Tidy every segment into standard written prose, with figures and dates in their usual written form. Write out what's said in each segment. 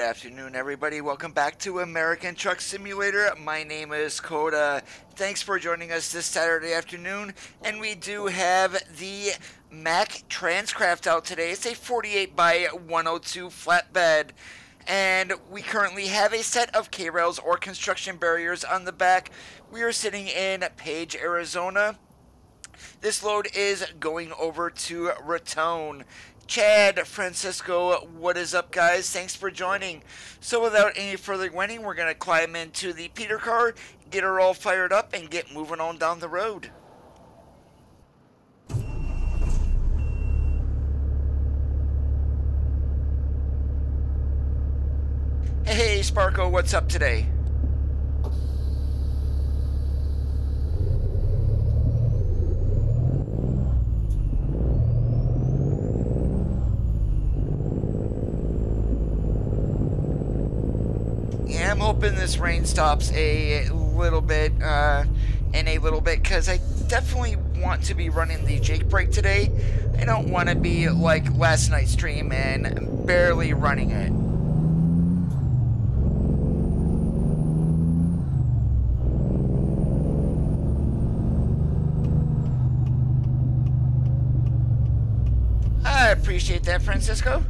afternoon, everybody. Welcome back to American Truck Simulator. My name is Coda. Thanks for joining us this Saturday afternoon. And we do have the Mack Transcraft out today. It's a 48 by 102 flatbed. And we currently have a set of K-rails or construction barriers on the back. We are sitting in Page, Arizona. This load is going over to Raton. Chad, Francisco, what is up, guys? Thanks for joining. So without any further waiting, we're going to climb into the Peter car, get her all fired up, and get moving on down the road. Hey, Sparko, what's up today? Yeah, I'm hoping this rain stops a little bit, because I definitely want to be running the Jake brake today. I don't want to be like last night's stream and barely running it. I appreciate that, Francisco.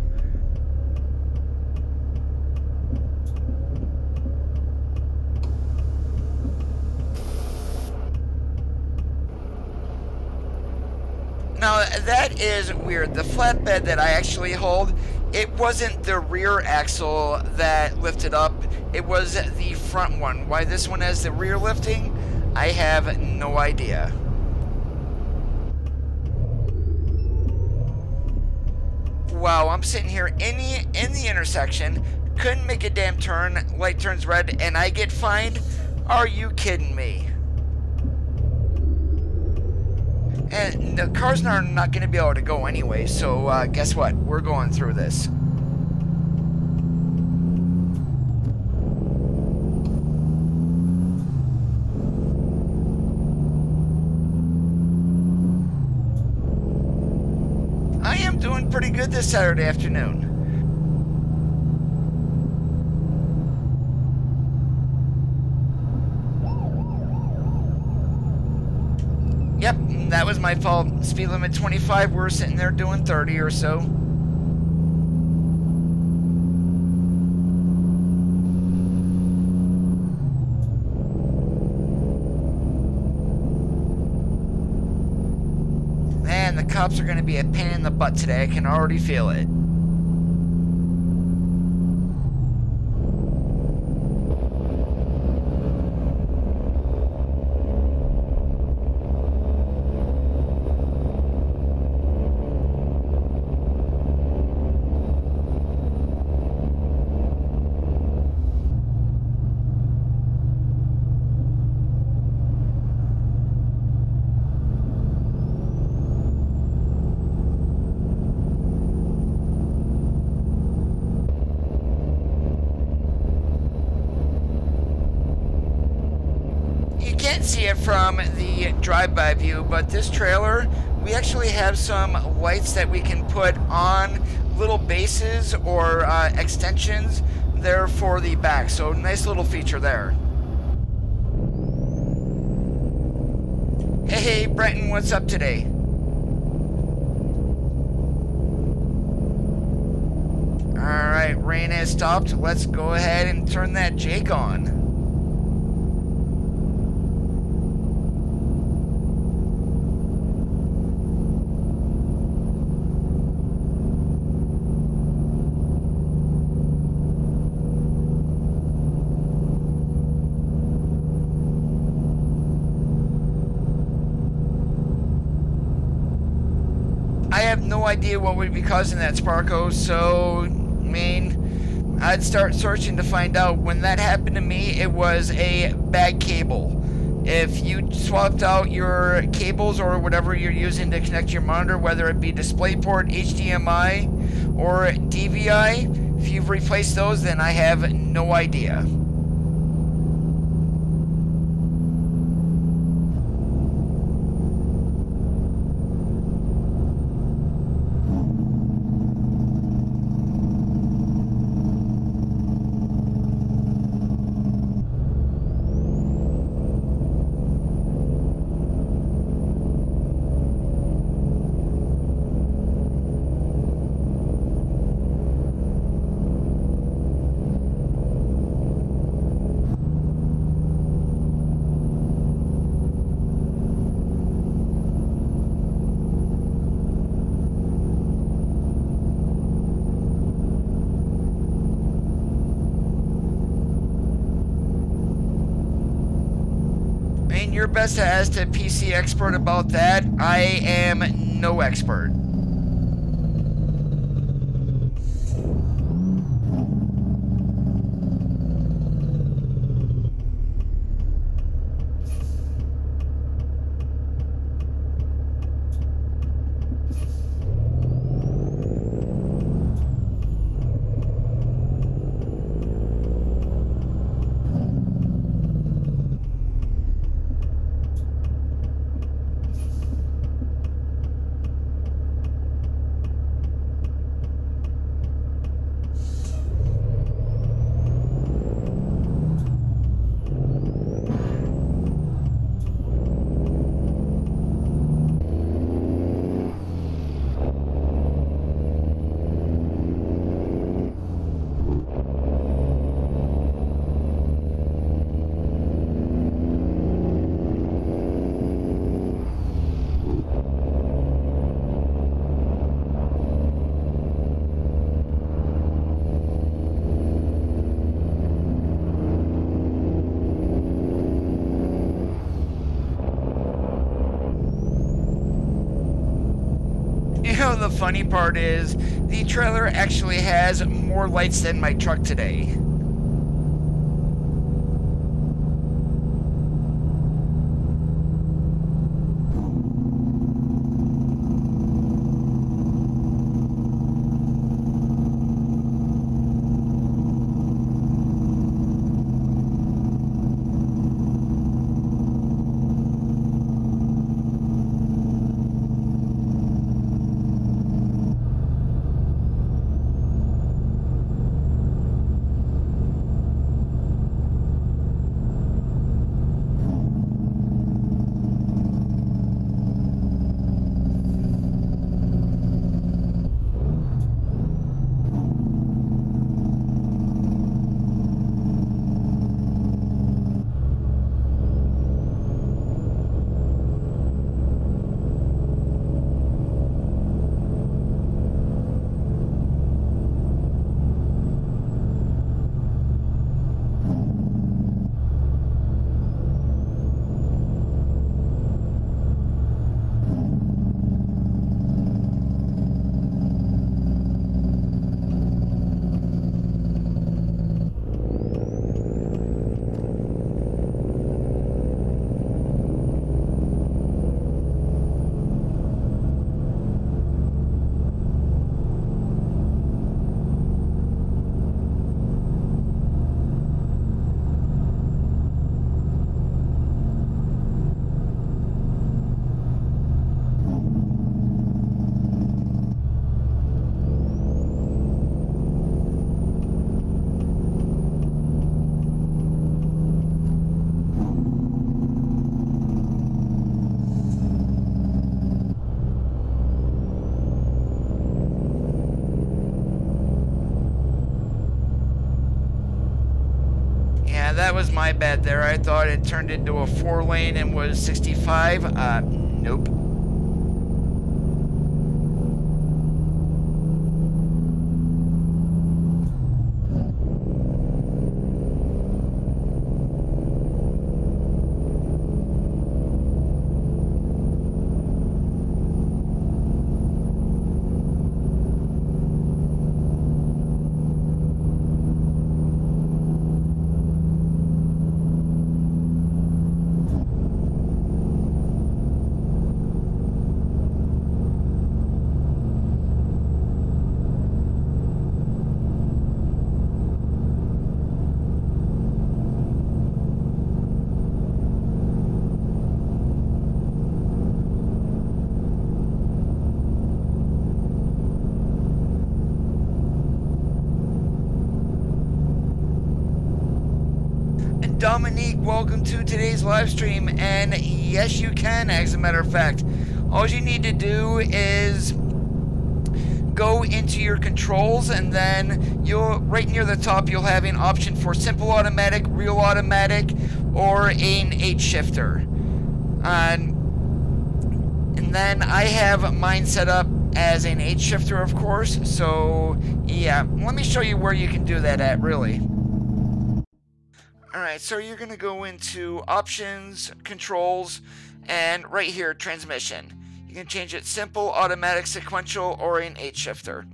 Now, that is weird. The flatbed that I actually hold, it wasn't the rear axle that lifted up, it was the front one. Why this one has the rear lifting, I have no idea. Wow, I'm sitting here in the intersection, couldn't make a damn turn, light turns red, and I get fined? Are you kidding me? And the cars are not going to be able to go anyway, so guess what? We're going through this. I am doing pretty good this Saturday afternoon. Yep, that was my fault. Speed limit 25, we're sitting there doing 30 or so. Man, the cops are going to be a pain in the butt today. I can already feel it. See it from the drive-by view, but this trailer, we actually have some lights that we can put on little bases or extensions there for the back, so nice little feature there. Hey Brenton, what's up today? Alright, rain has stopped. Let's go ahead and turn that Jake on. I have no idea what would be causing that, Sparko, so, I mean, I'd start searching to find out. When that happened to me, it was a bad cable. If you swapped out your cables or whatever you're using to connect your monitor, whether it be DisplayPort, HDMI, or DVI, if you've replaced those, then I have no idea. best to ask the PC expert about that. I am no expert. The funny part is the trailer actually has more lights than my truck today. That was my bad there. I thought it turned into a 4-lane and was 65. Nope. Dominique, welcome to today's live stream, and yes you can. As a matter of fact, all you need to do is go into your controls, and then you'll, right near the top, you'll have an option for simple automatic, real automatic, or an H shifter. And then I have mine set up as an H shifter, of course, so yeah, let me show you where you can do that at, really. Alright, so you're going to go into Options, Controls, and right here, Transmission. You can change it simple, automatic, sequential, or an 8-shifter.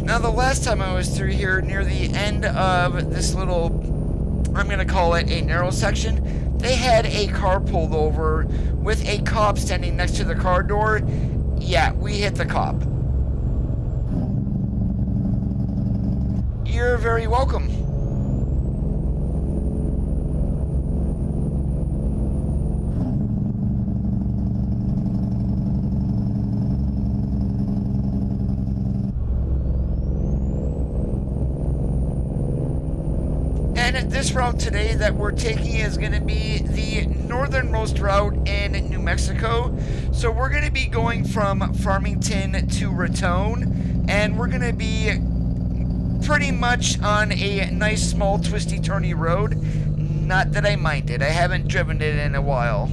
Now, the last time I was through here, near the end of this little, I'm going to call it a narrow section, they had a car pulled over with a cop standing next to the car door. Yeah, we hit the cop. You're very welcome. And this route today that we're taking is going to be the northernmost route in New Mexico. So we're going to be going from Farmington to Raton, and we're going to be pretty much on a nice small twisty turny road. Not that I mind it. I haven't driven it in a while.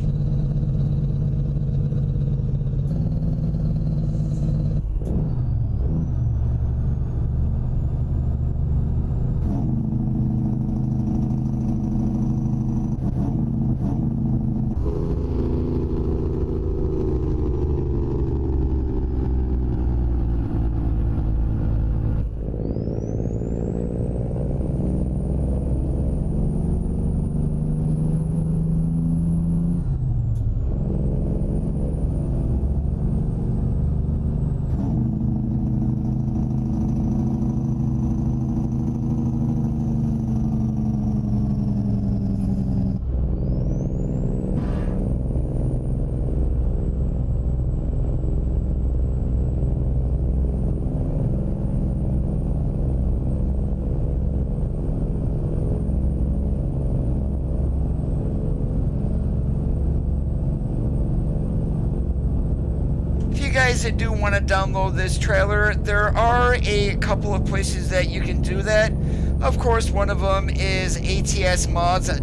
Guys that do want to download this trailer, there are a couple of places that you can do that. Of course, one of them is atsmods.lt.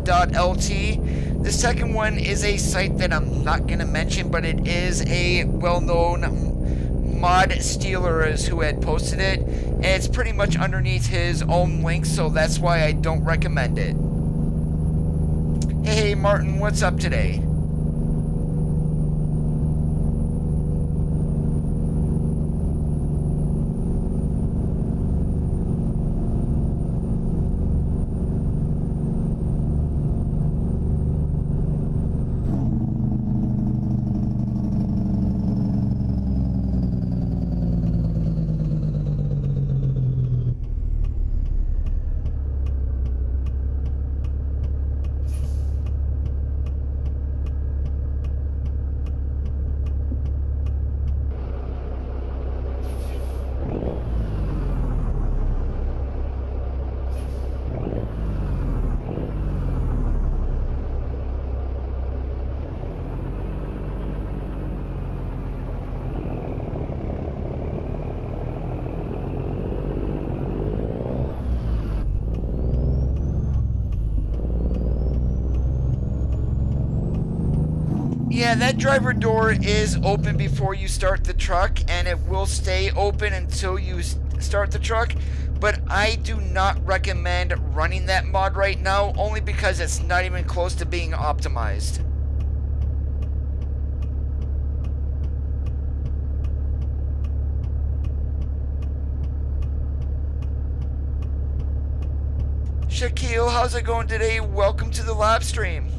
The second one is a site that I'm not going to mention, but it is a well-known mod stealer is who had posted it, and it's pretty much underneath his own link, so that's why I don't recommend it. Hey Martin, what's up today? Yeah, that driver door is open before you start the truck, and it will stay open until you start the truck, but I do not recommend running that mod right now, only because it's not even close to being optimized. Shaquille, how's it going today? Welcome to the live stream.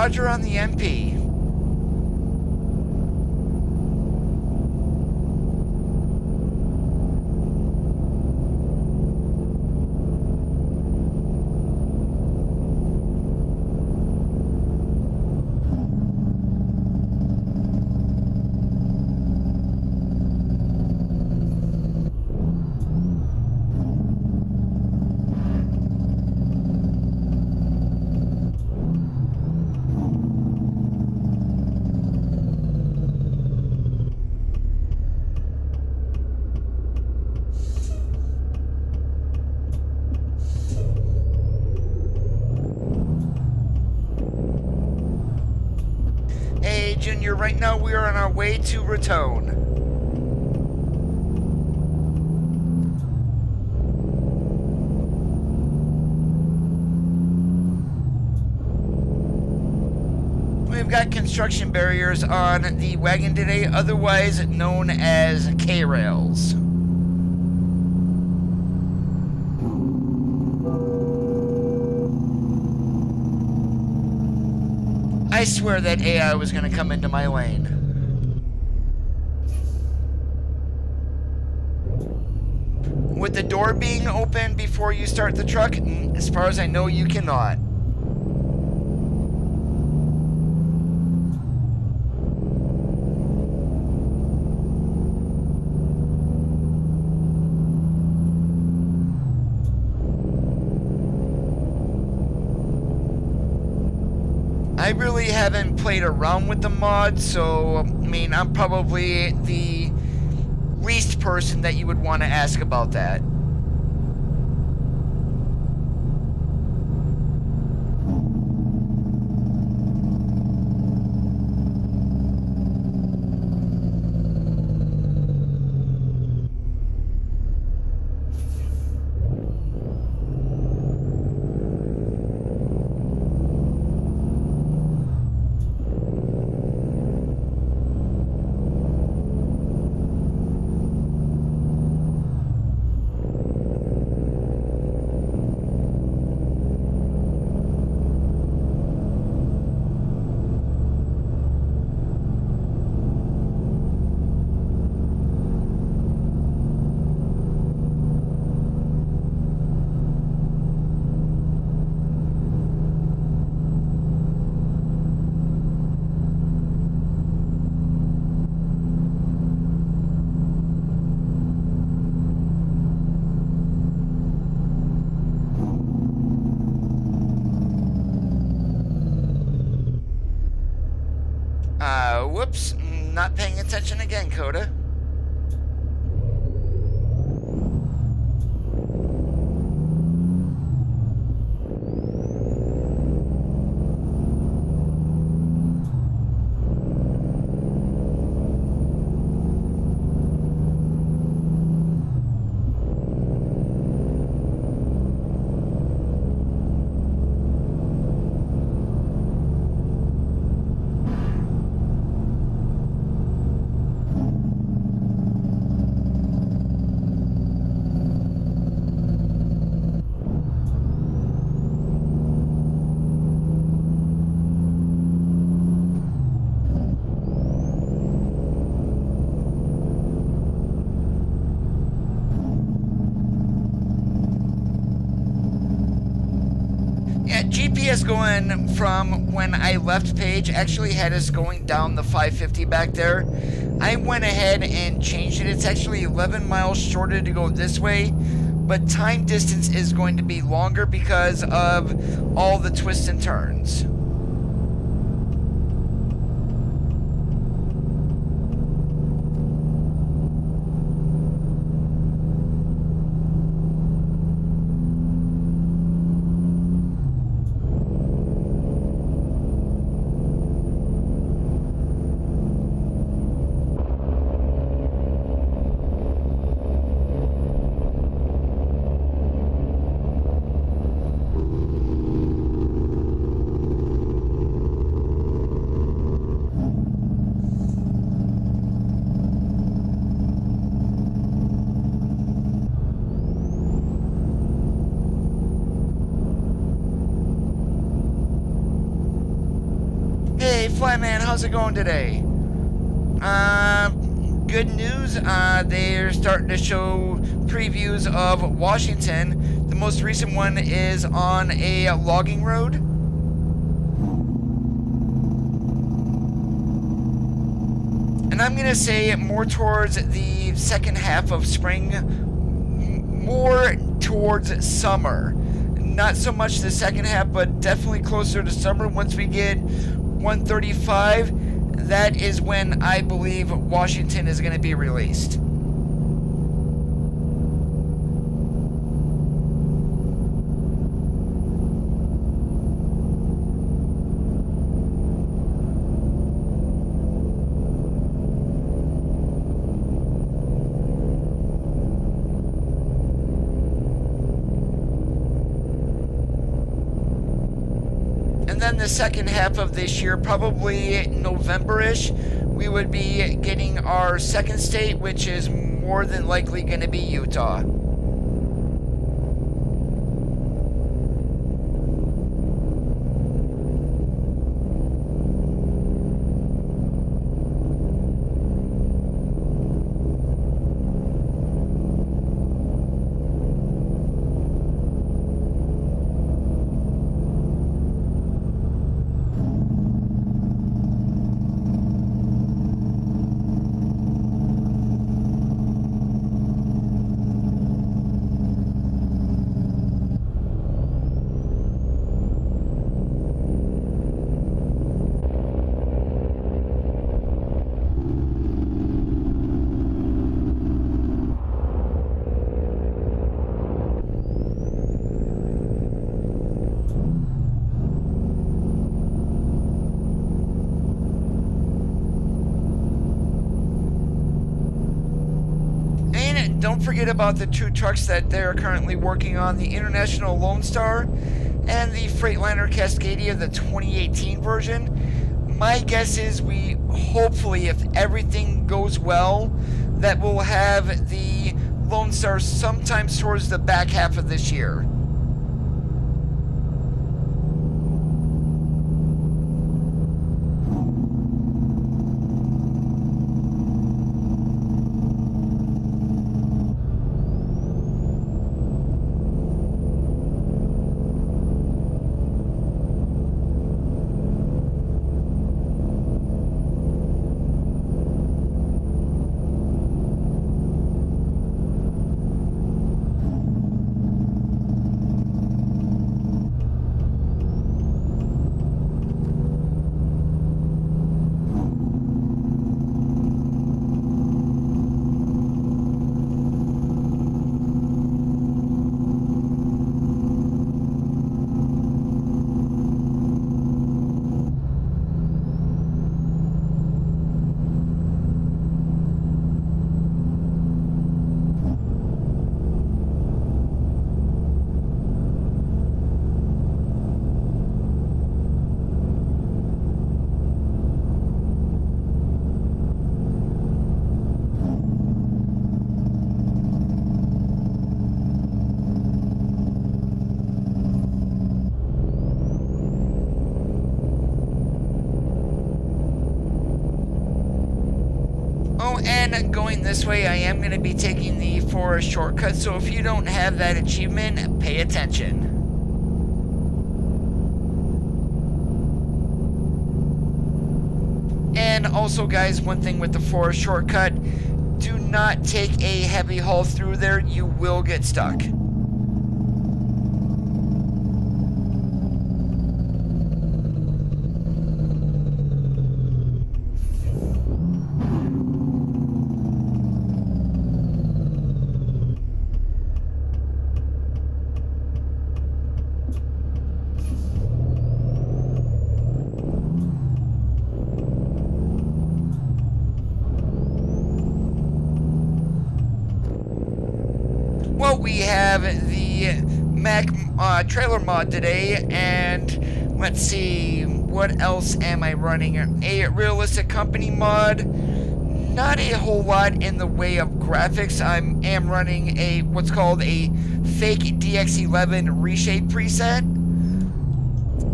Roger on the MP. Junior, right now we are on our way to Raton. We've got construction barriers on the wagon today, otherwise known as K-rails. I swear that AI was going to come into my lane. With the door being open before you start the truck, as far as I know, you cannot. I really haven't played around with the mod, so, I mean, I'm probably the least person that you would want to ask about that. Whoops, not paying attention again, Coda. GPS going from when I left page actually had us going down the 550 back there. I went ahead and changed it. It's actually 11 miles shorter to go this way, but time distance is going to be longer because of all the twists and turns. man? How's it going today? Good news. They're starting to show previews of Washington. The most recent one is on a logging road. And I'm going to say more towards the second half of spring, more towards summer. Not so much the second half, but definitely closer to summer. Once we get 135, that is when I believe Washington is going to be released. And then the second half of this year, probably November-ish, we would be getting our second state, which is more than likely going to be Utah. Don't forget about the two trucks that they're currently working on, the International Lone Star and the Freightliner Cascadia, the 2018 version. My guess is we hopefully, if everything goes well, that we'll have the Lone Star sometime towards the back half of this year. And going this way, I am going to be taking the forest shortcut, so if you don't have that achievement, pay attention. And also, guys, one thing with the forest shortcut, do not take a heavy haul through there, you will get stuck. Well, we have the Mac trailer mod today, and let's see, what else am I running? A realistic company mod. Not a whole lot in the way of graphics. I am running a what's called a fake DX11 reshape preset.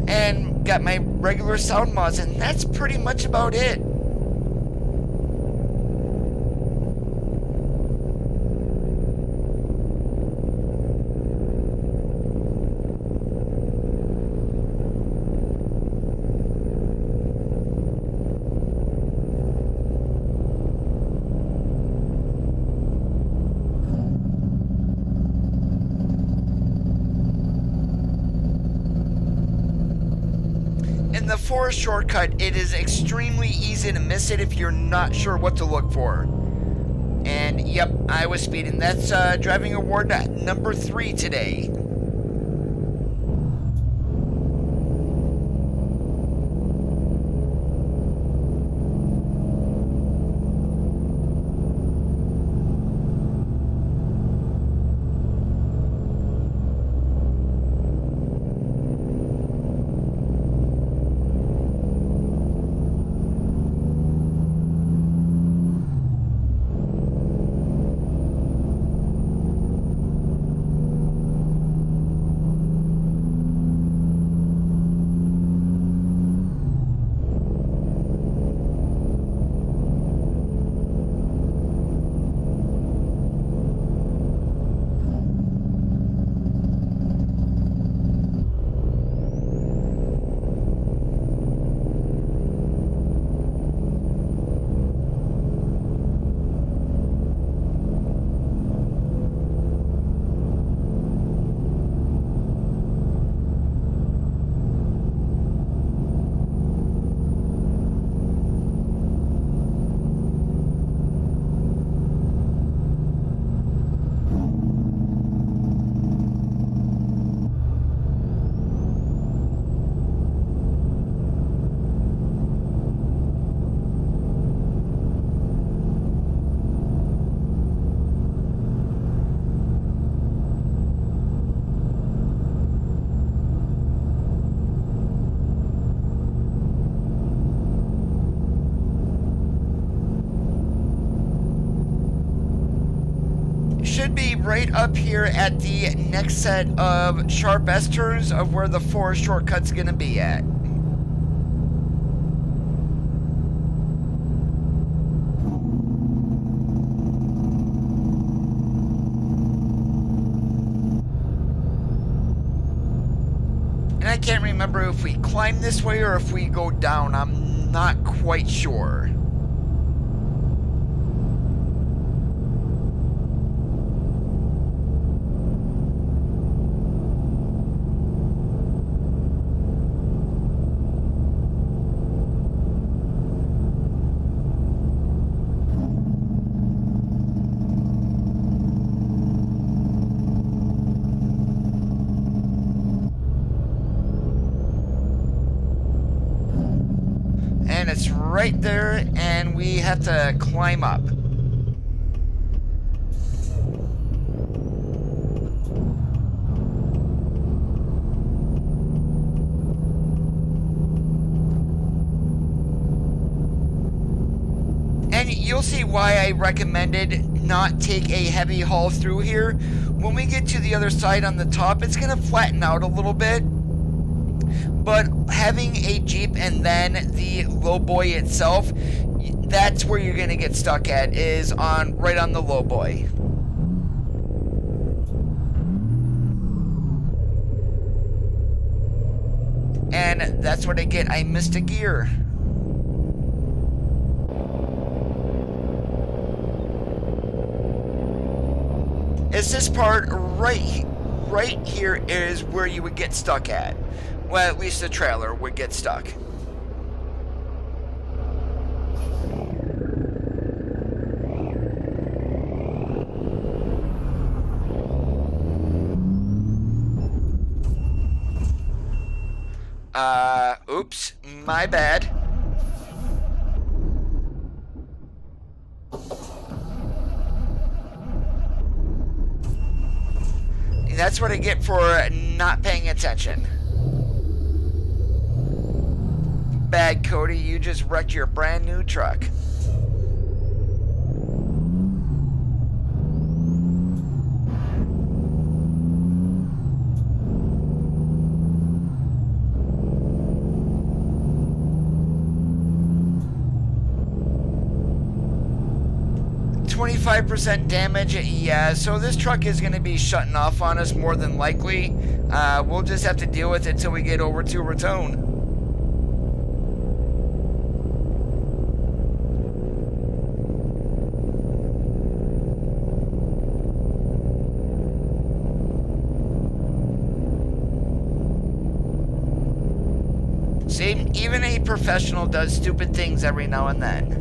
and got my regular sound mods, and that's pretty much about it. In the forest shortcut, it is extremely easy to miss it if you're not sure what to look for. And yep, I was speeding. That's driving award number 3 today. Should be right up here at the next set of sharp S-turns of where the forest shortcut's gonna be at. And I can't remember if we climb this way or if we go down. I'm not quite sure. And it's right there, and we have to climb up. And you'll see why I recommended not take a heavy haul through here. When we get to the other side on the top, it's going to flatten out a little bit. But having a Jeep and then the lowboy itself, that's where you're going to get stuck at, is right on the lowboy. And that's what I get. I missed a gear. It's this part right here is where you would get stuck at. Well, at least the trailer would get stuck. Oops, my bad. That's what I get for not paying attention. Bad, Cody, you just wrecked your brand new truck. 25% damage, yeah, so this truck is going to be shutting off on us more than likely. We'll just have to deal with it till we get over to Raton. See, even a professional does stupid things every now and then.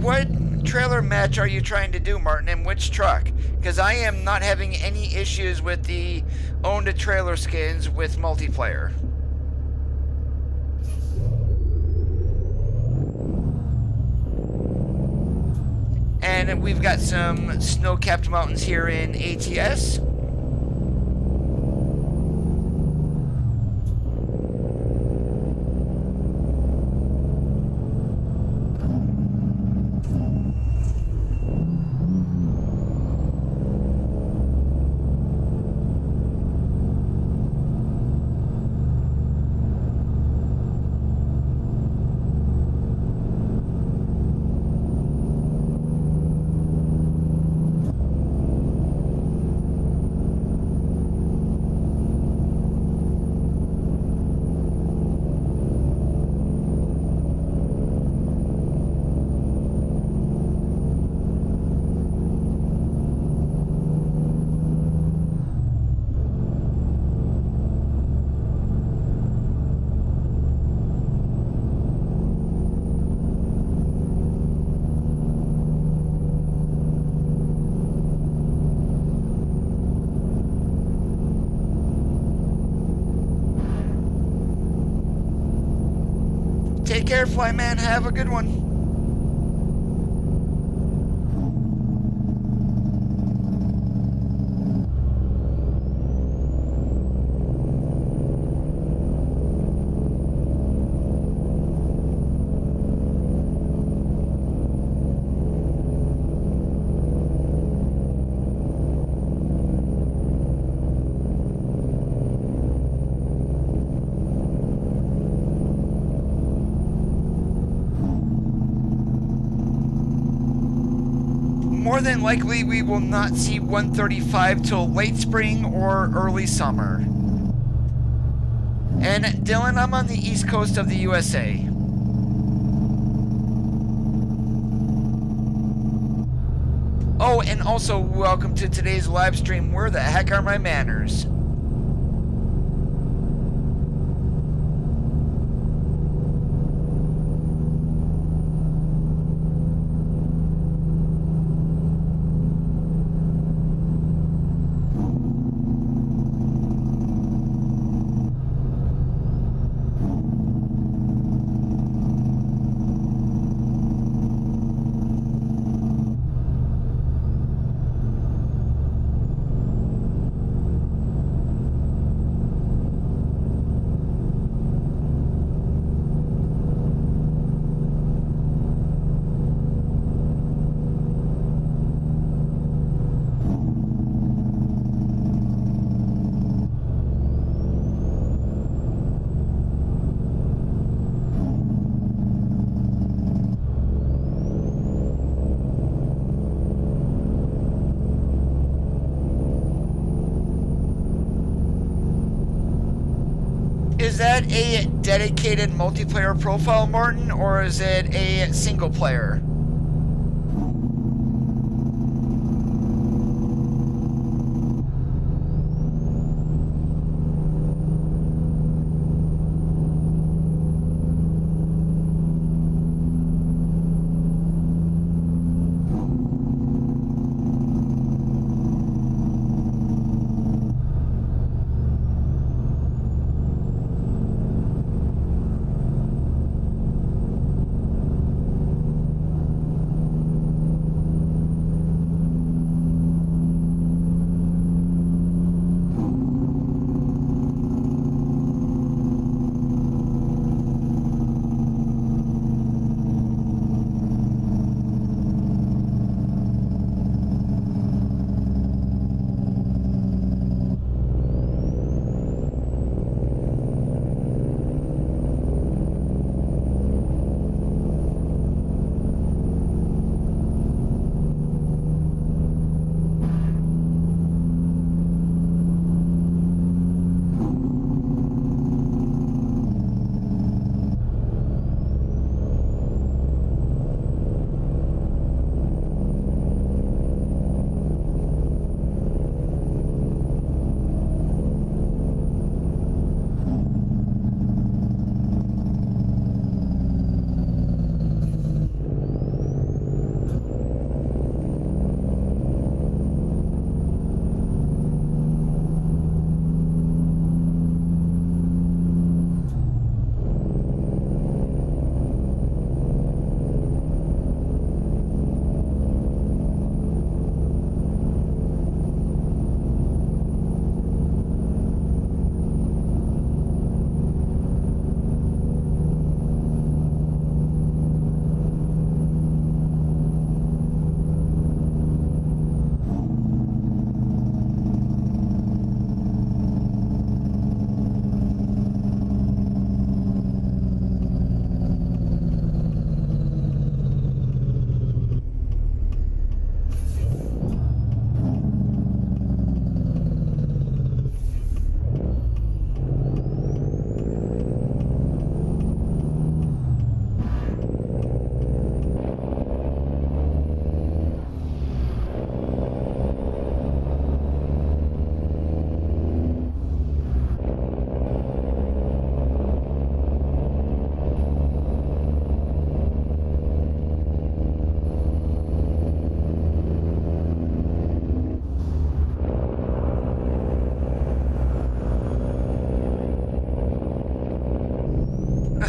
What trailer match are you trying to do, Martin, and which truck? Because I am not having any issues with the owned trailer skins with multiplayer. And we've got some snow-capped mountains here in ATS. Take care, Flyman. Have a good one. More than likely, we will not see 135 till late spring or early summer. And Dylan, I'm on the east coast of the USA. Oh, and also welcome to today's live stream. Where the heck are my manners? that a dedicated multiplayer profile, Martin, or is it a single player?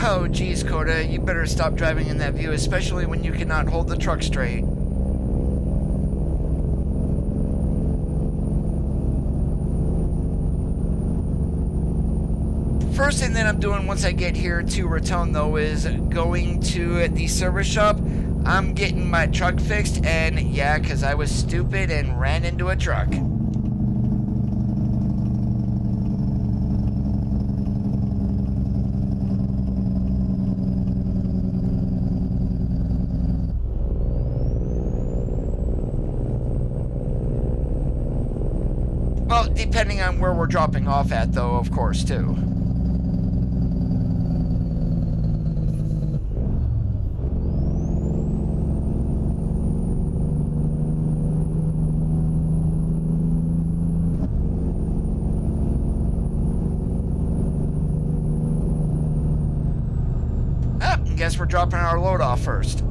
Oh, geez, Coda, you better stop driving in that view, especially when you cannot hold the truck straight. First thing that I'm doing once I get here to Raton, though, is going to the service shop. I'm getting my truck fixed, and yeah, because I was stupid and ran into a truck. Well, depending on where we're dropping off at, though, of course, too. Guess we're dropping our load off first.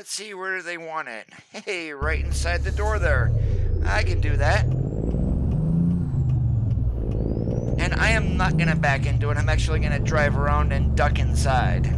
let's see, where do they want it? Hey, right inside the door there. I can do that. And I am not going to back into it. I'm actually going to drive around and duck inside.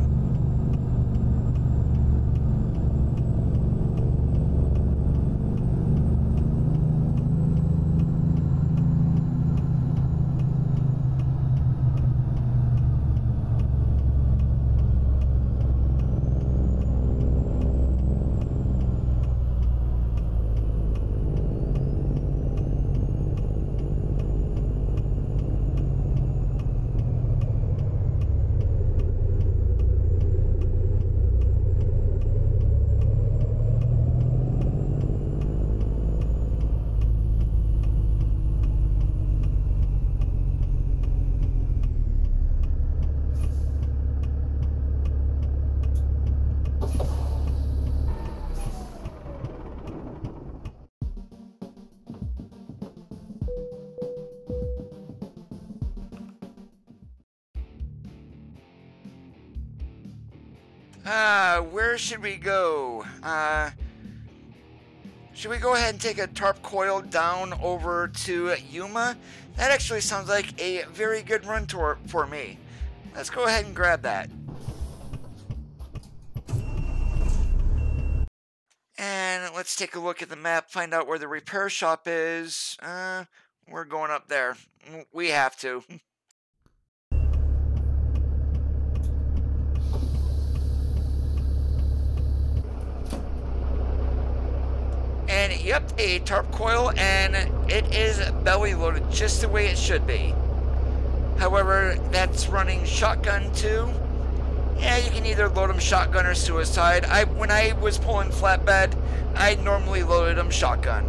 Where should we go? Should we go ahead and take a tarp coil down over to Yuma? That actually sounds like a very good run tour for me. Let's go ahead and grab that. And let's take a look at the map, find out where the repair shop is. We're going up there. We have to. And yep, a tarp coil, and it is belly loaded just the way it should be. However, that's running shotgun too. Yeah, you can either load them shotgun or suicide. When I was pulling flatbed, I normally loaded them shotgun.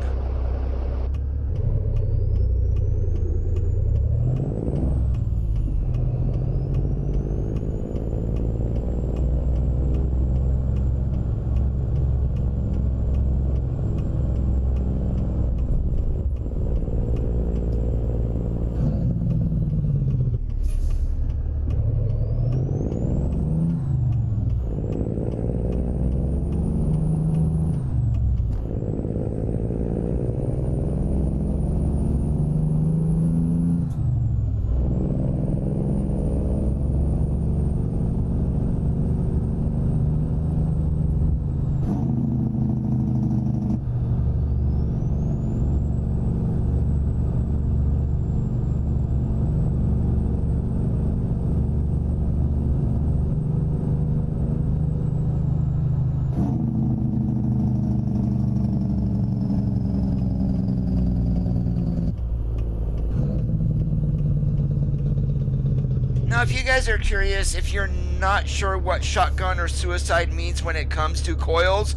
Now, if you guys are curious, if you're not sure what shotgun or suicide means when it comes to coils,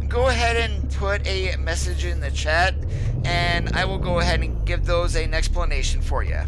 go ahead and put a message in the chat, and I will go ahead and give those an explanation for you.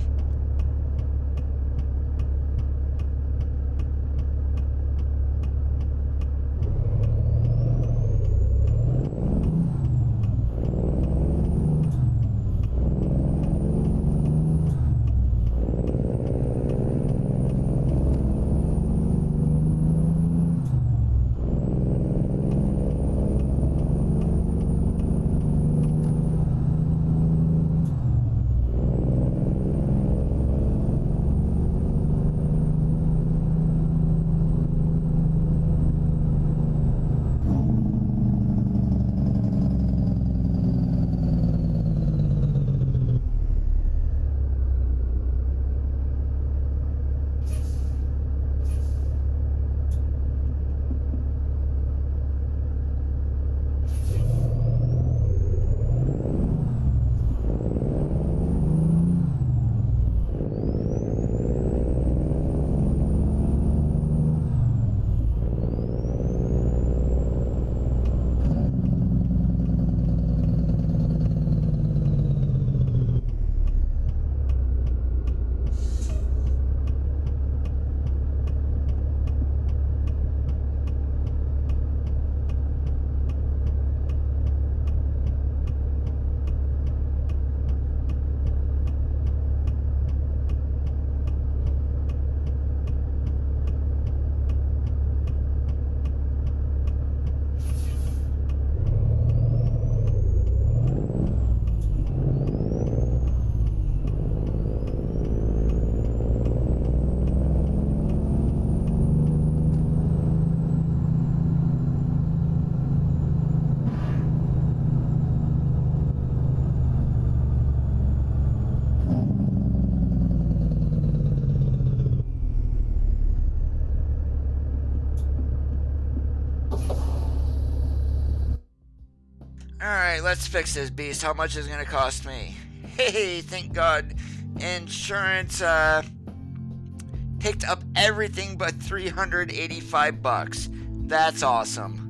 Alright, let's fix this beast. How much is it gonna cost me? Hey, thank God. Insurance, picked up everything but 385 bucks. That's awesome.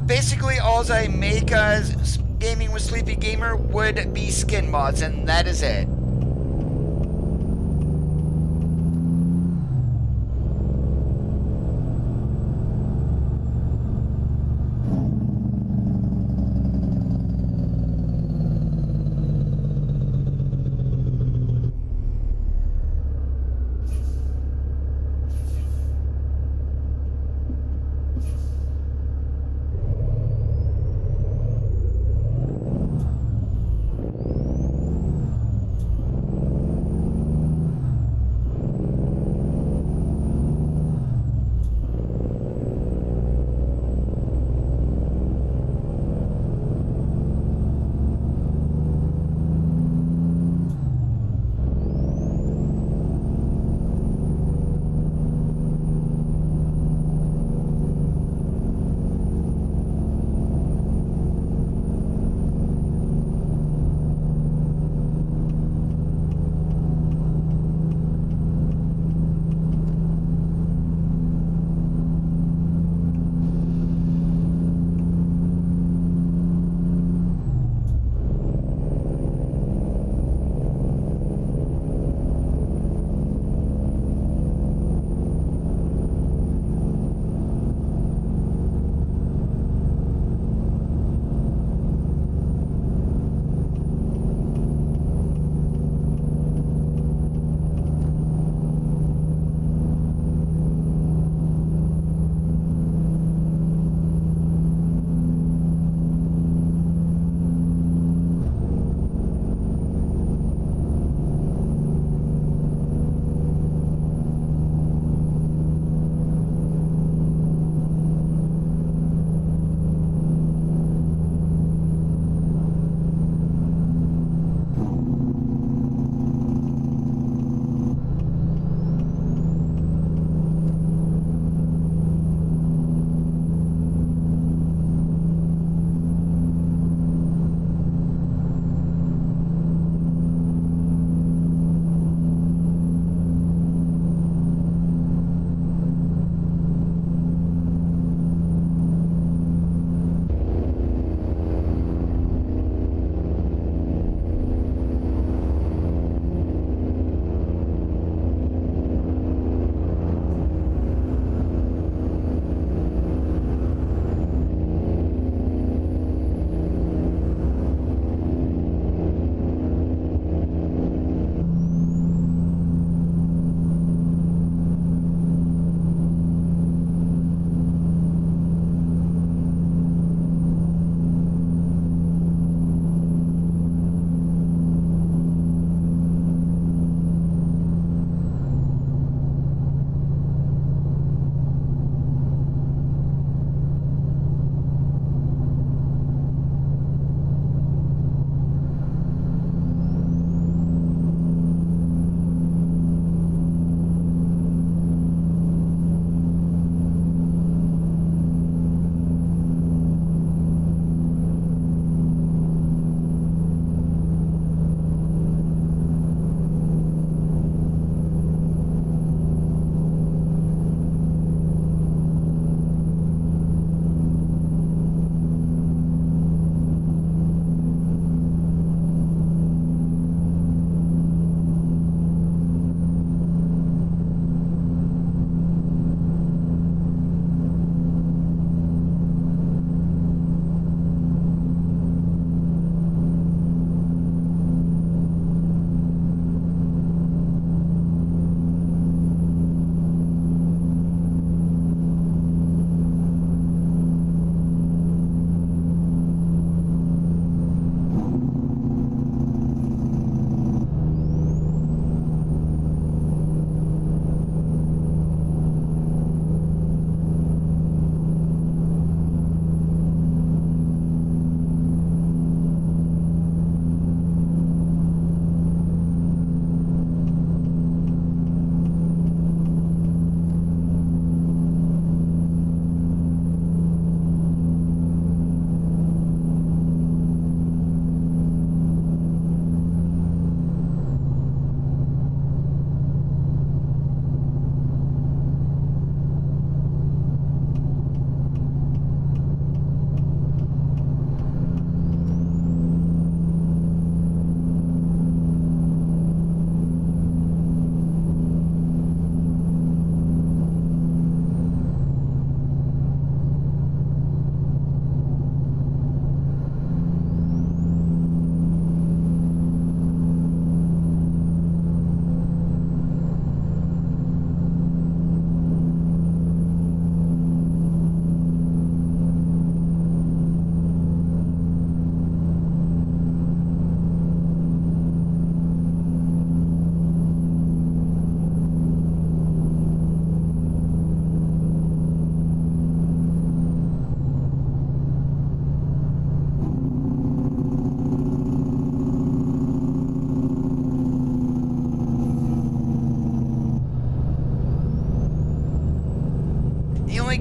Basically, all I make gaming with Sleepy Gamer would be skin mods, and that is it.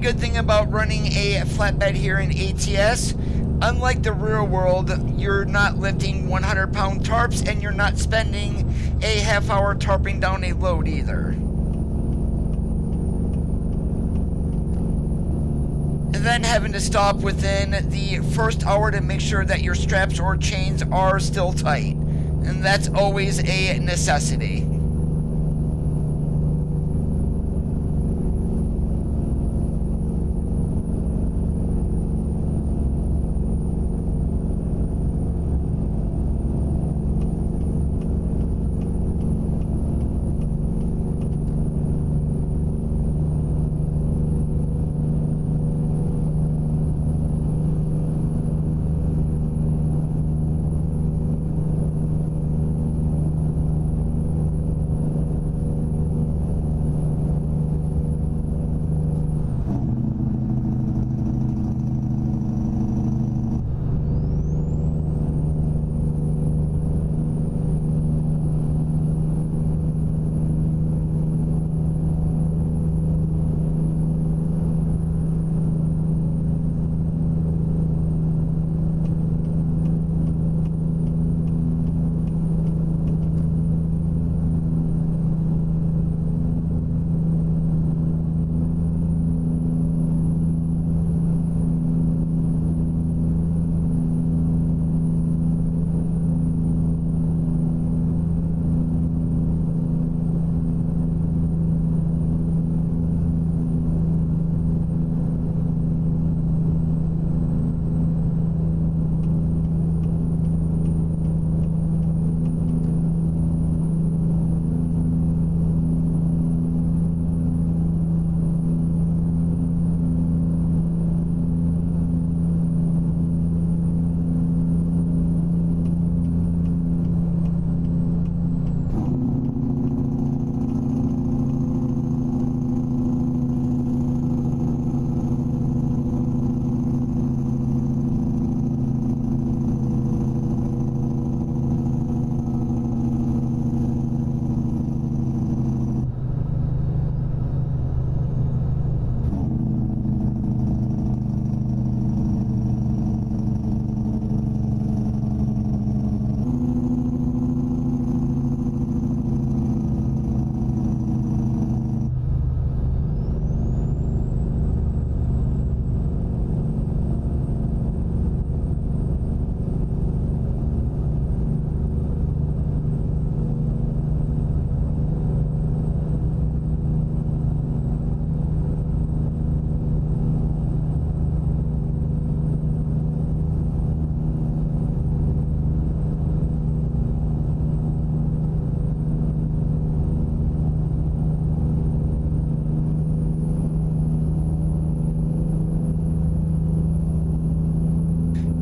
good thing about running a flatbed here in ATS, unlike the real world, you're not lifting 100-pound tarps and you're not spending a half-hour tarping down a load either. And then having to stop within the first hour to make sure that your straps or chains are still tight. And that's always a necessity.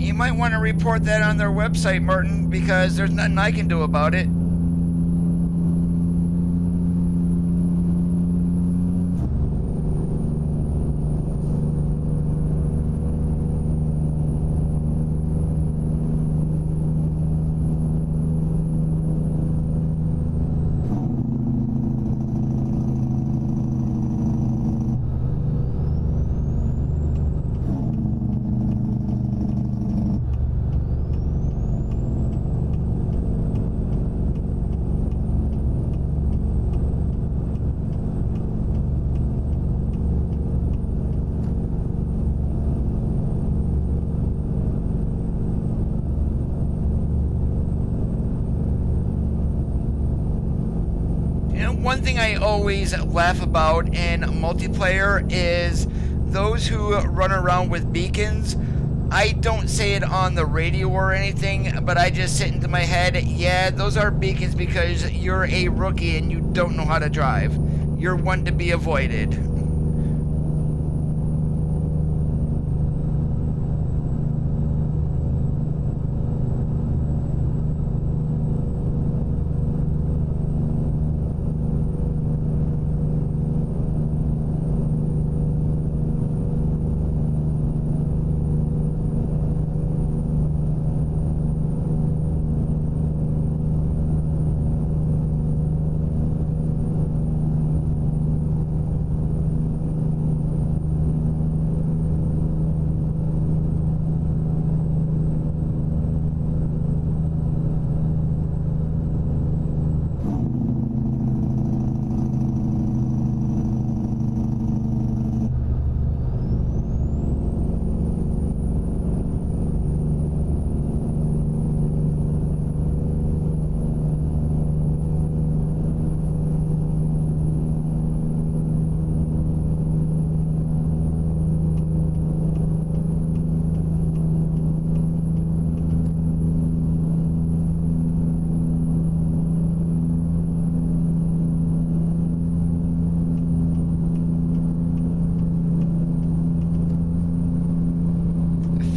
You might want to report that on their website, Martin, because there's nothing I can do about it. One thing I always laugh about in multiplayer is those who run around with beacons. I don't say it on the radio or anything, but I just sit into my head, yeah, those are beacons because you're a rookie and you don't know how to drive. You're one to be avoided.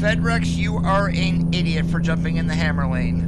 Fedrex, you are an idiot for jumping in the hammer lane.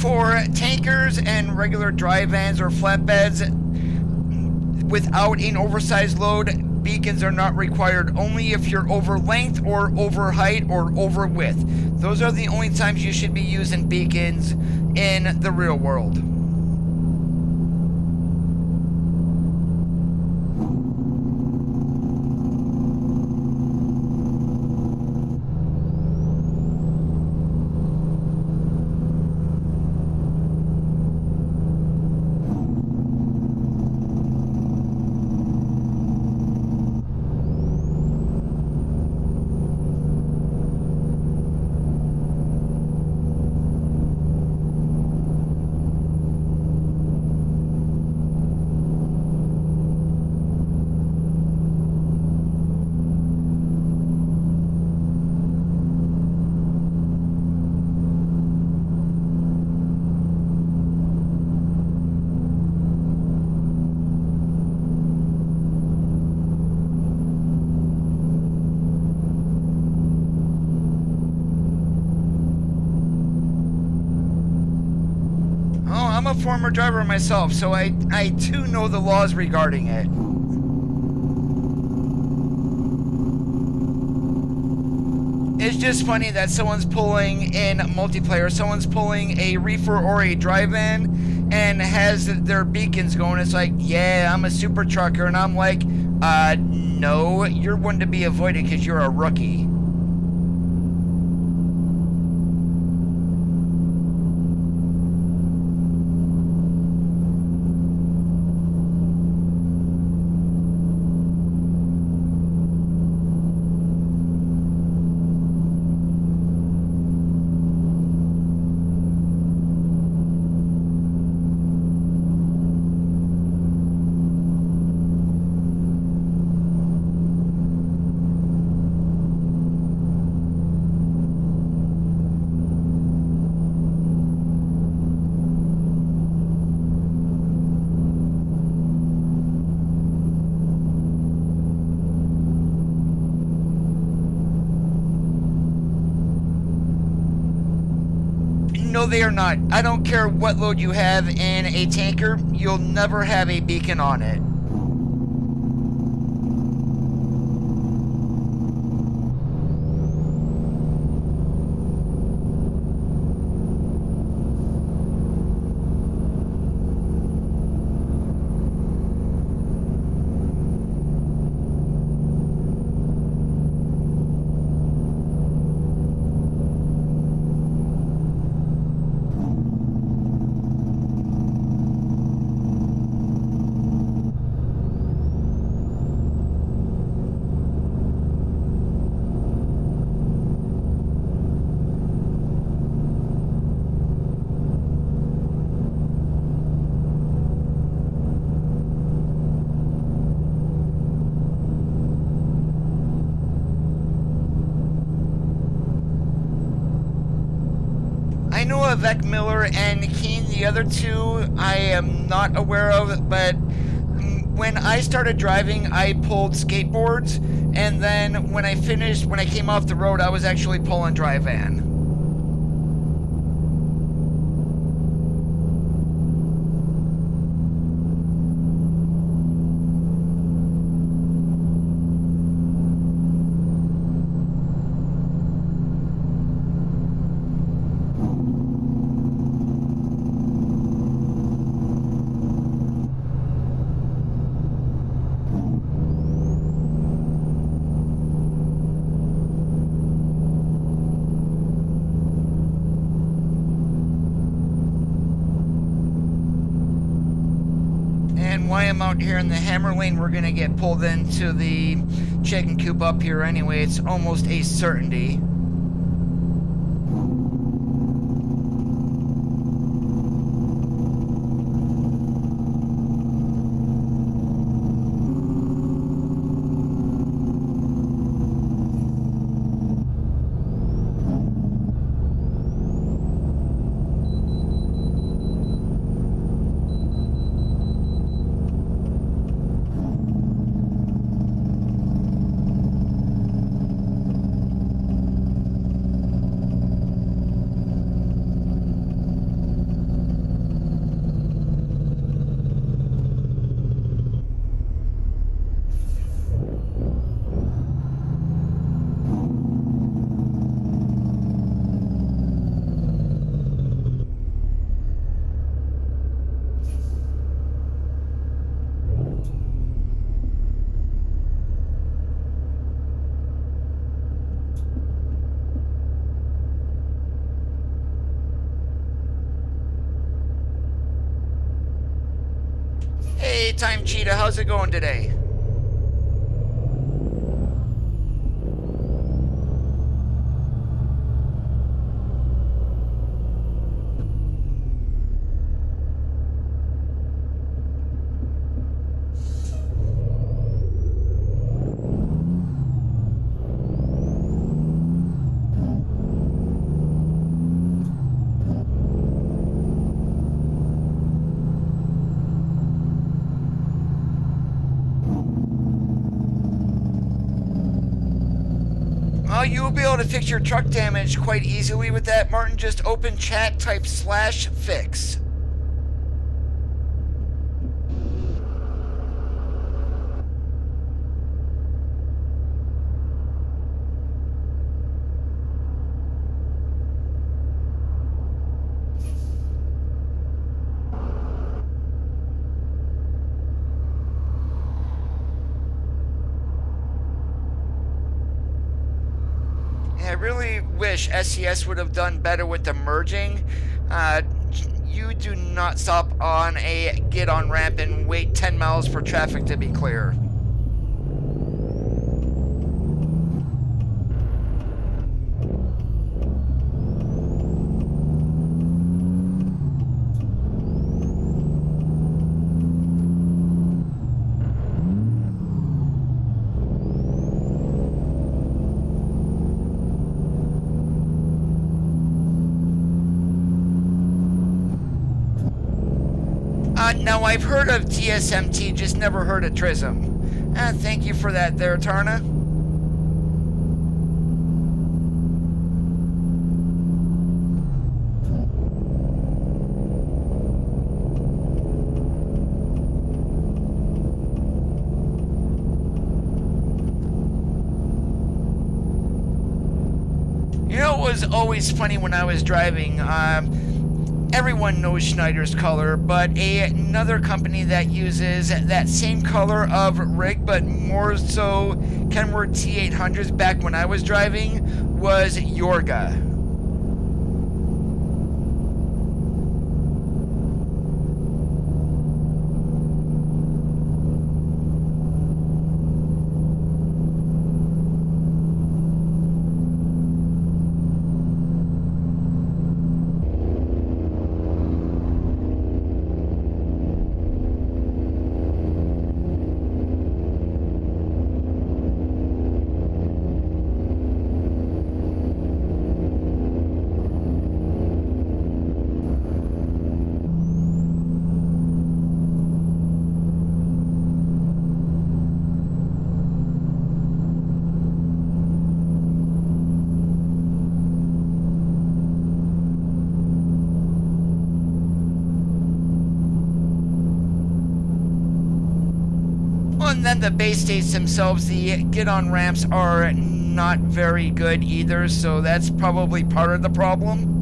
For tankers and regular dry vans or flatbeds, without an oversized load, beacons are not required, only if you're over length or over height or over width. Those are the only times you should be using beacons in the real world. I'm a former driver myself, so I too know the laws regarding it. It's just funny that someone's pulling in multiplayer, someone's pulling a reefer or a drive-in and has their beacons going. It's like, yeah, I'm a super trucker, and I'm like, no, you're one to be avoided because you're a rookie. No, they are not. I don't care what load you have in a tanker, you'll never have a beacon on it. I know of Vec Miller and Keen, the other two I am not aware of, but when I started driving, I pulled skateboards, and then when I came off the road, I was actually pulling dry van. am out here in the hammer lane, we're going to get pulled into the chicken coop up here anyway. It's almost a certainty. Hey, Time Cheetah, how's it going today? You'll be able to fix your truck damage quite easily with that, Martin. Just open chat, type /fix. I really wish SCS would have done better with the merging. You do not stop on a get-on ramp and wait 10 miles for traffic to be clear. Now, I've heard of TSMT, just never heard of Trism. Thank you for that there, Tarna. You know, it was always funny when I was driving. Everyone knows Schneider's color, but another company that uses that same color of rig, but more so Kenworth T800s back when I was driving, was Yorga. And then the base states themselves, the get-on ramps are not very good either, so that's probably part of the problem.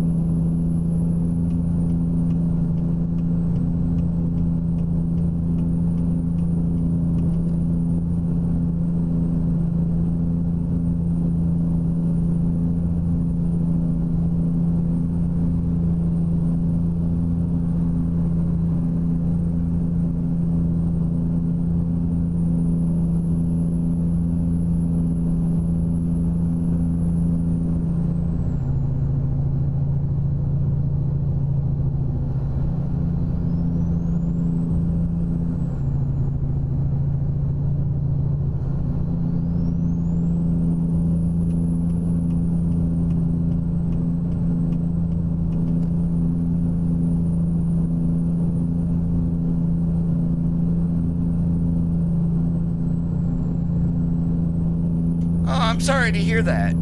I'm sorry to hear that.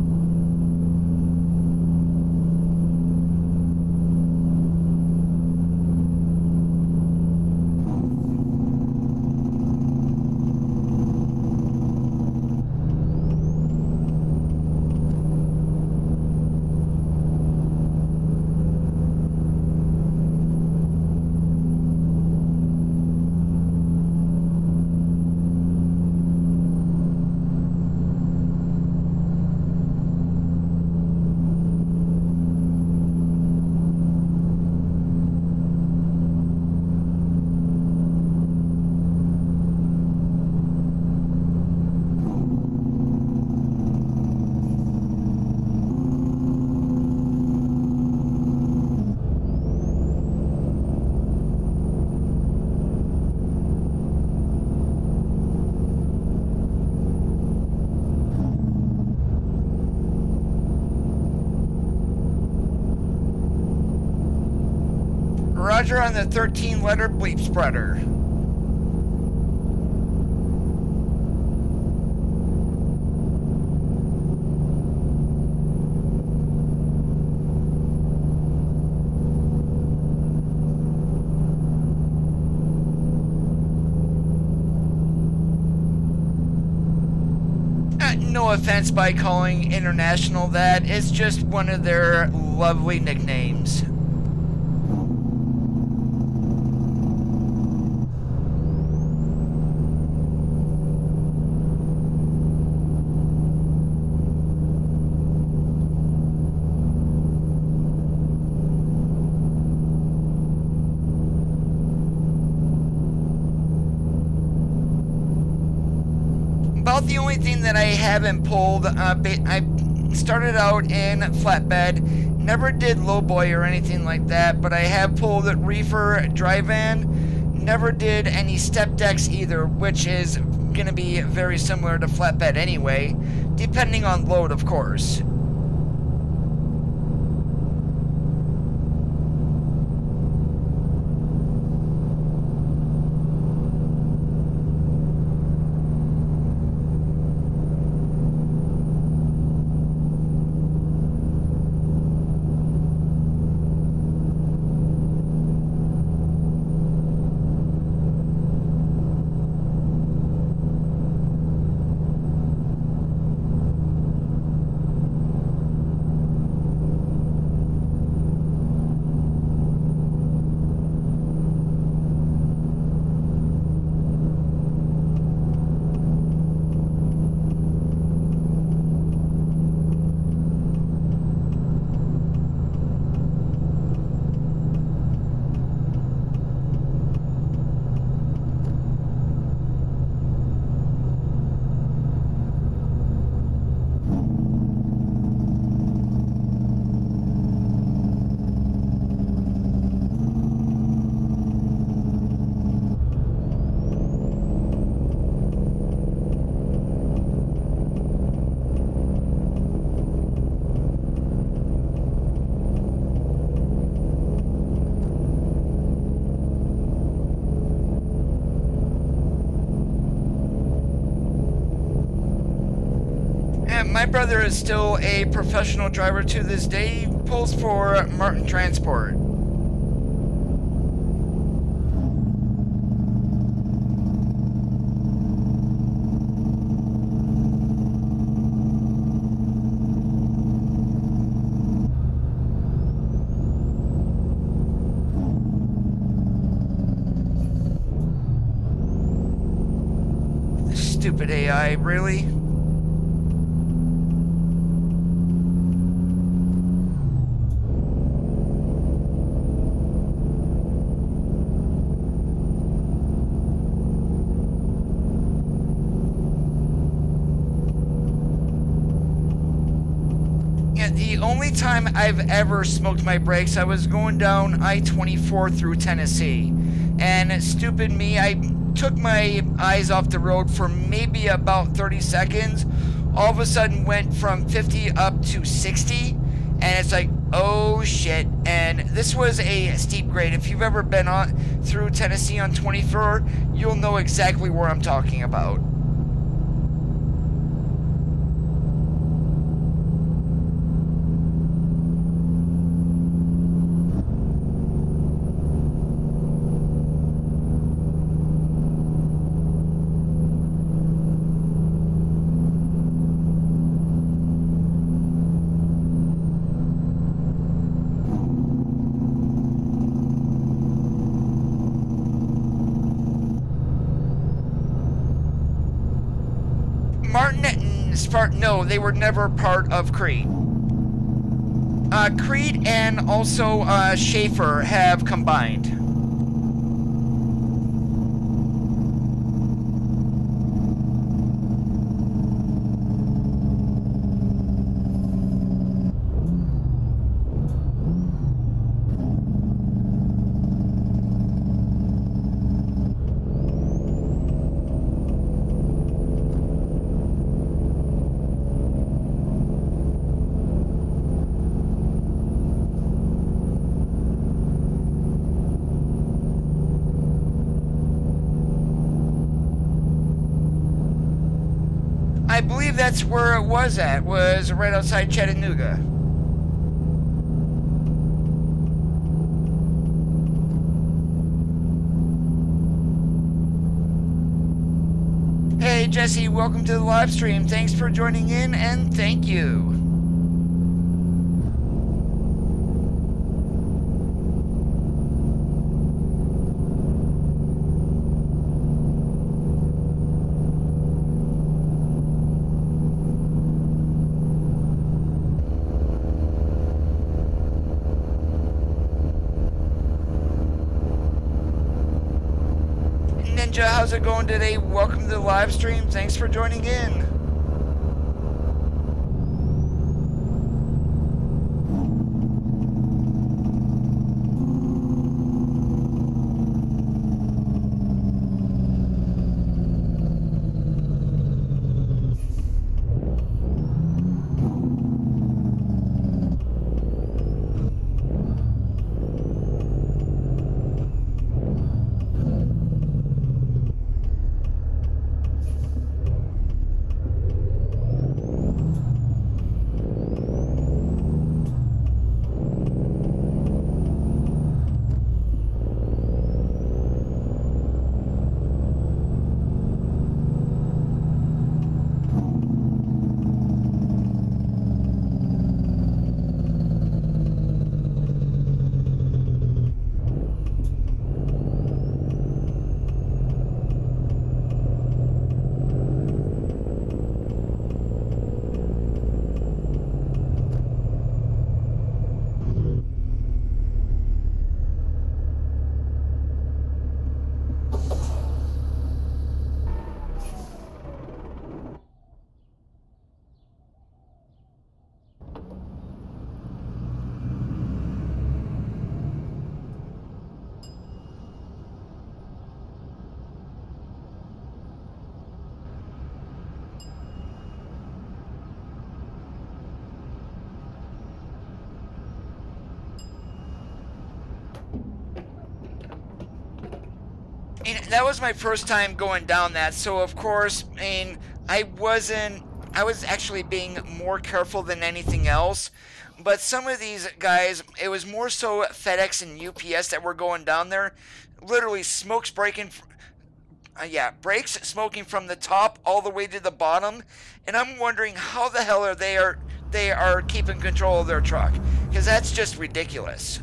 Roger on the 13-letter bleep spreader. No offense by calling International that, it's just one of their lovely nicknames. About the only thing that I haven't pulled, I started out in Flatbed, never did lowboy or anything like that, but I have pulled reefer dry van, never did any step decks either, which is going to be very similar to Flatbed anyway, depending on load, of course. My brother is still a professional driver to this day. He pulls for Martin Transport. Stupid AI, really? The only time I've ever smoked my brakes, I was going down I-24 through Tennessee, and stupid me, I took my eyes off the road for maybe about 30 seconds, all of a sudden went from 50 up to 60, and it's like, oh shit. And this was a steep grade. If you've ever been on through Tennessee on 24, you'll know exactly where I'm talking about. most part, no, they were never part of Creed. Creed and also Schaefer have combined. I believe that's where it was at, was right outside Chattanooga. Hey Jesse, welcome to the live stream. Thanks for joining in and thank you. How's it going today? Welcome to the live stream. Thanks for joining in. And that was my first time going down that, so of course, I was actually being more careful than anything else. But some of these guys, it was more so FedEx and UPS that were going down there. Literally, smokes breaking, brakes smoking from the top all the way to the bottom. And I'm wondering how the hell they are keeping control of their truck, because that's just ridiculous.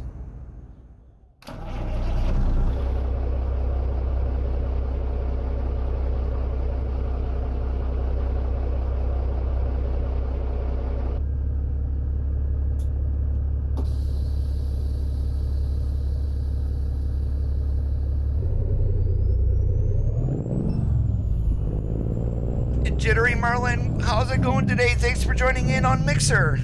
Jittery Marlin, how's it going today? Thanks for joining in on Mixer.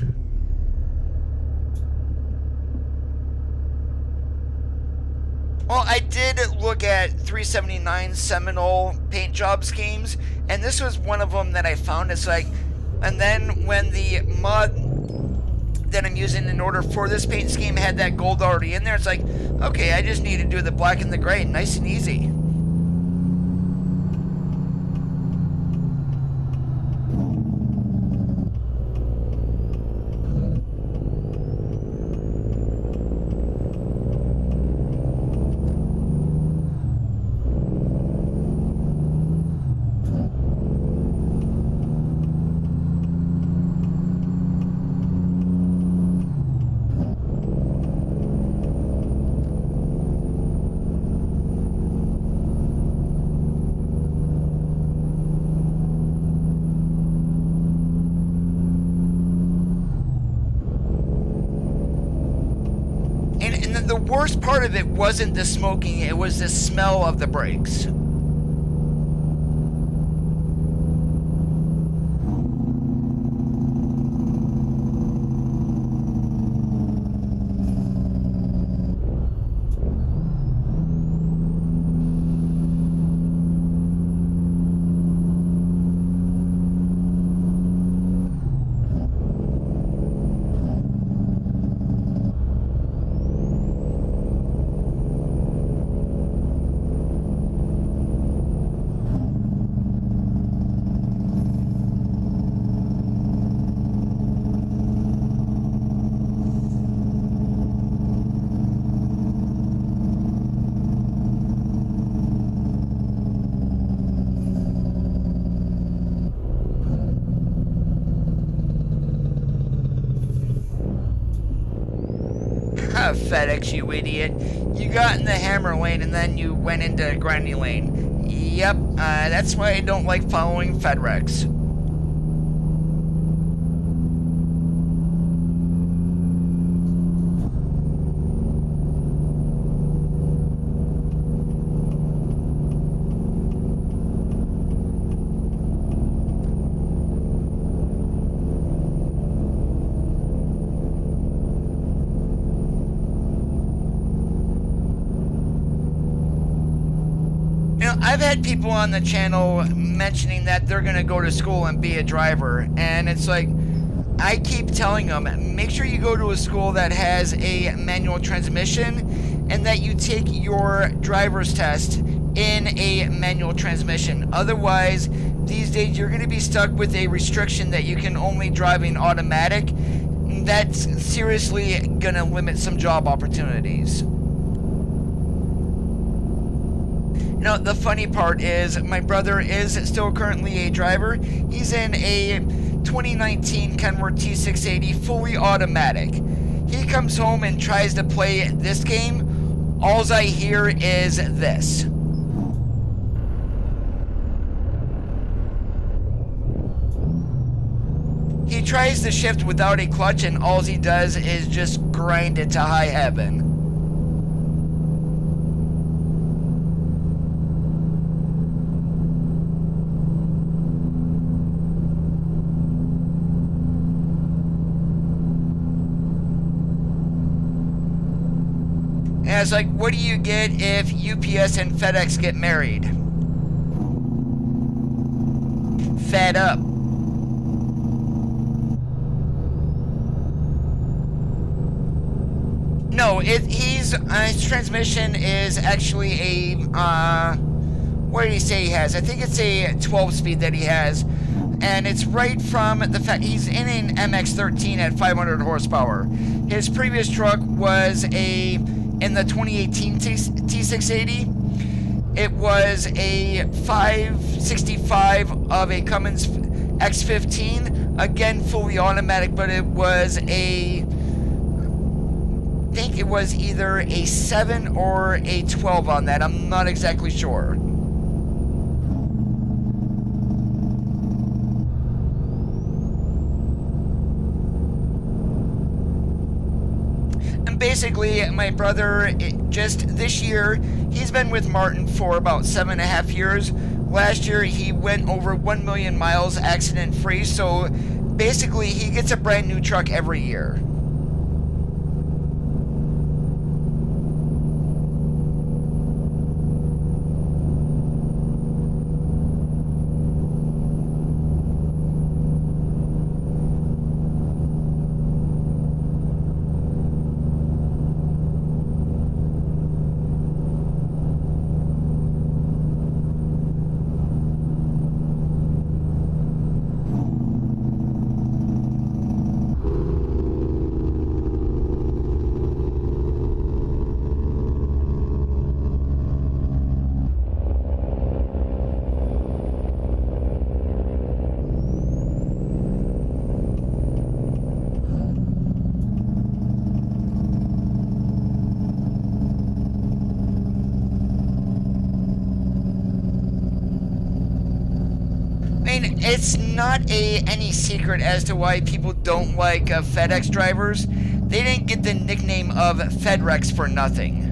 Well, I did look at 379 Seminole paint job schemes, and this was one of them that I found. It's like, and then when the mod that I'm using in order for this paint scheme had that gold already in there, it's like, okay, I just need to do the black and the gray, nice and easy. the worst part of it wasn't the smoking, it was the smell of the brakes. FedEx, you idiot. You got in the hammer lane and then you went into grinding lane. Yep, that's why I don't like following FedEx. I've had people on the channel mentioning that they're going to go to school and be a driver, and it's like, I keep telling them, make sure you go to a school that has a manual transmission and that you take your driver's test in a manual transmission. Otherwise, these days you're going to be stuck with a restriction that you can only drive in automatic. That's seriously going to limit some job opportunities. You know, the funny part is my brother is still currently a driver. He's in a 2019 Kenworth T680 fully automatic. He comes home and tries to play this game. All I hear is this. He tries to shift without a clutch and all he does is just grind it to high heaven. And it's like, what do you get if UPS and FedEx get married? Fed up. No, his transmission is actually a, what did he say he has? I think it's a 12-speed that he has. And it's right from the fact he's in an MX-13 at 500 horsepower. His previous truck was in the 2018 T680, it was a 565 of a Cummins X15, again fully automatic, but it was I think it was either a 7 or a 12 on that, I'm not exactly sure. Basically, my brother, just this year, he's been with Martin for about 7.5 years. Last year, he went over 1 million miles accident-free, so basically, he gets a brand new truck every year. It's not any secret as to why people don't like FedEx drivers. they didn't get the nickname of Phanteks for nothing.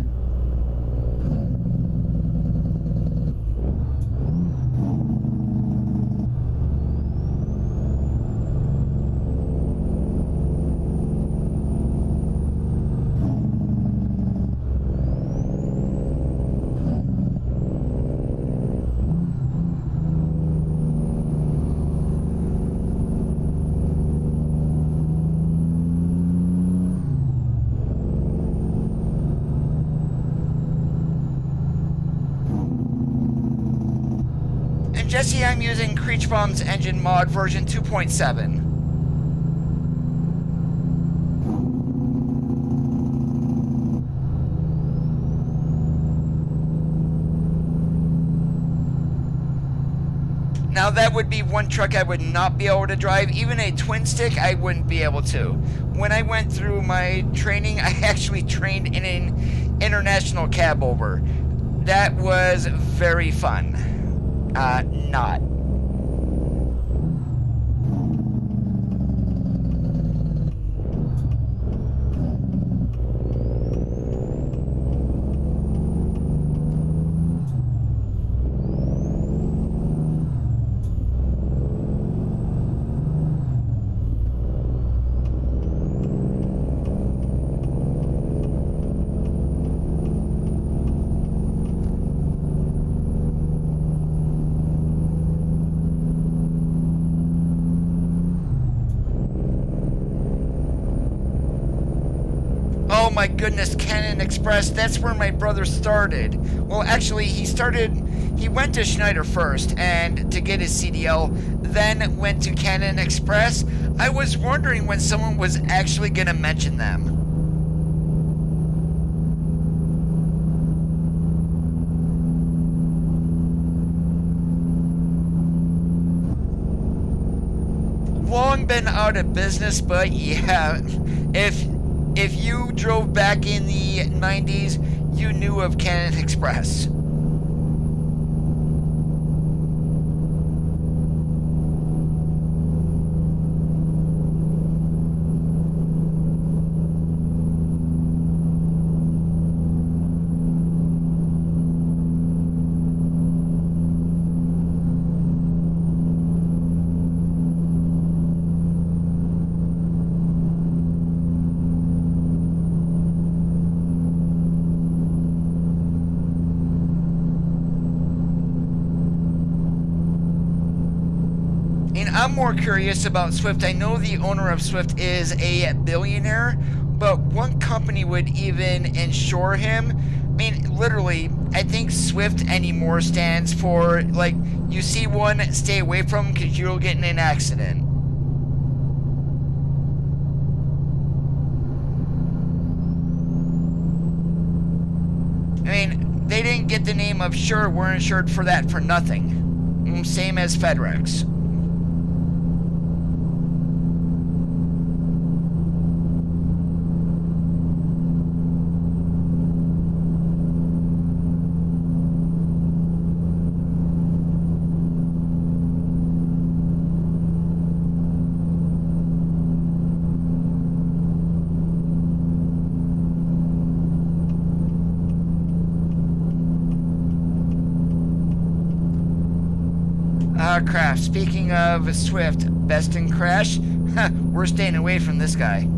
Jesse, I'm using Creechbomb's engine mod version 2.7. Now that would be one truck I would not be able to drive. Even a twin stick, I wouldn't be able to. When I went through my training, I actually trained in an international cab over. That was very fun. Not. Oh my goodness, Cannon Express, that's where my brother started. Well, actually, he went to Schneider first, and to get his CDL, then went to Cannon Express. I was wondering when someone was actually going to mention them. Long been out of business, but yeah, if you drove back in the 90s, you knew of Cannon Express. I'm more curious about Swift. I know the owner of Swift is a billionaire, but what company would even insure him? I mean, literally, I think Swift anymore stands for, like, you see one, stay away from him because you'll get in an accident. I mean, they didn't get the name of Sure, we're insured for that for nothing. Same as Phanteks. Craft. Speaking of Swift, best in crash, we're staying away from this guy.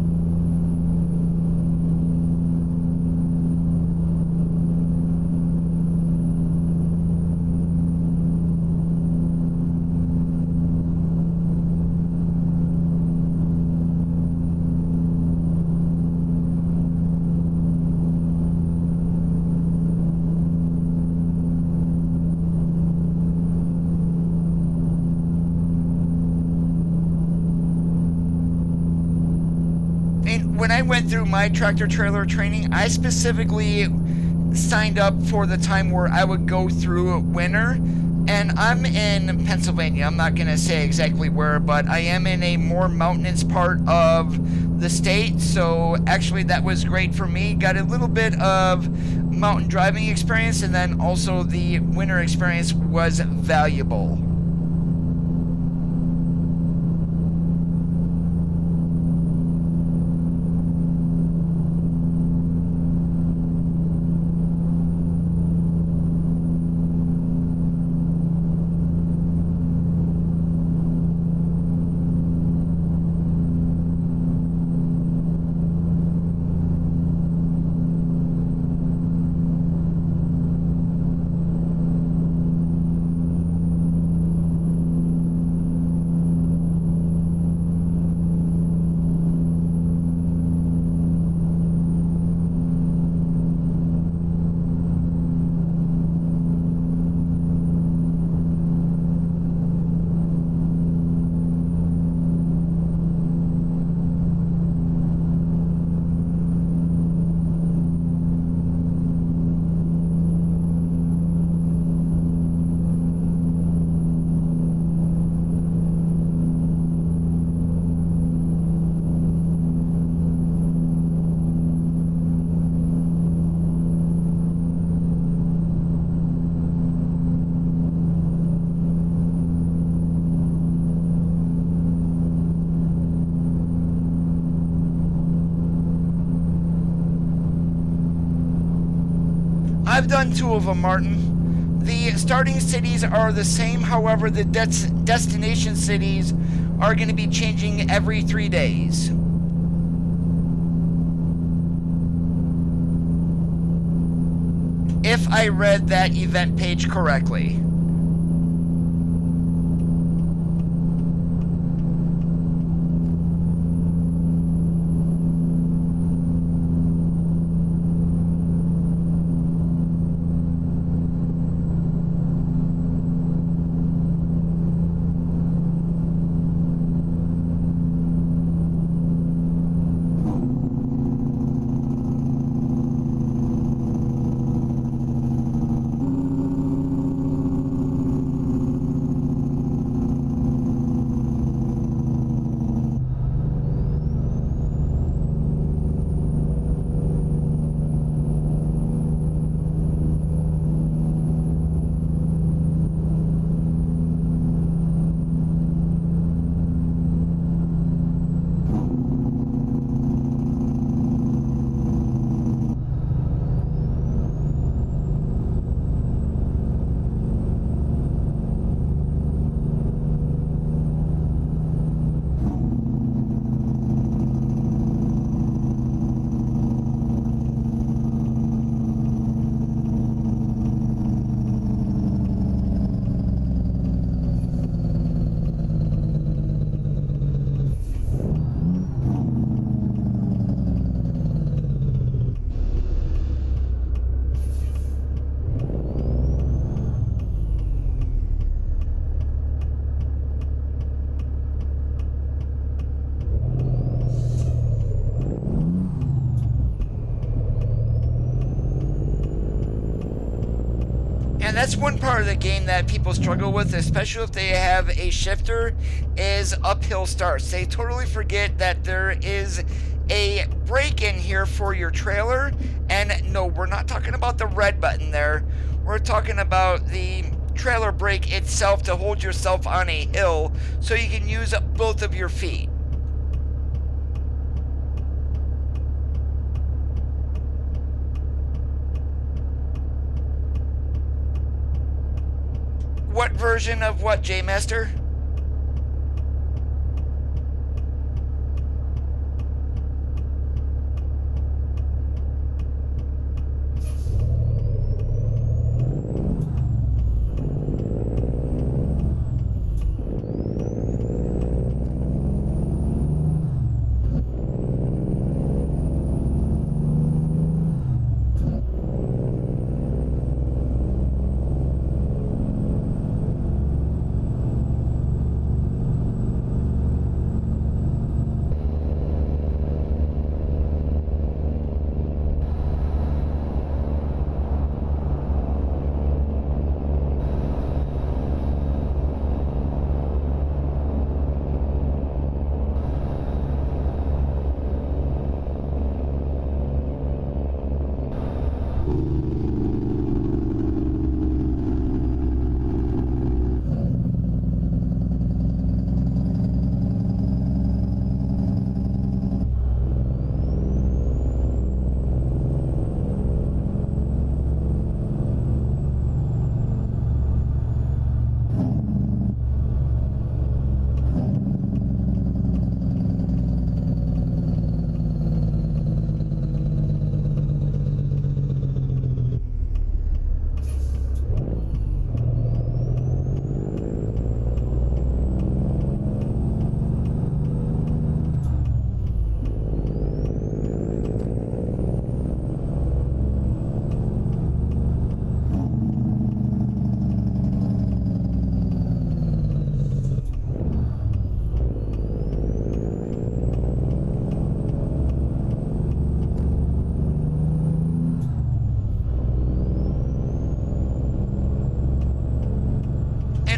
When I went through my tractor trailer training, I specifically signed up for the time where I would go through winter, and I'm in Pennsylvania. I'm not going to say exactly where, but I am in a more mountainous part of the state, so actually that was great for me. Got a little bit of mountain driving experience, and then also the winter experience was valuable. I've done 2 of them, Martin. The starting cities are the same, however, the destination cities are going to be changing every 3 days. If I read that event page correctly. And that's one part of the game that people struggle with, especially if they have a shifter, is uphill starts. They totally forget that there is a brake in here for your trailer. And no, we're not talking about the red button there. We're talking about the trailer brake itself to hold yourself on a hill so you can use both of your feet. What version of what, J-Master?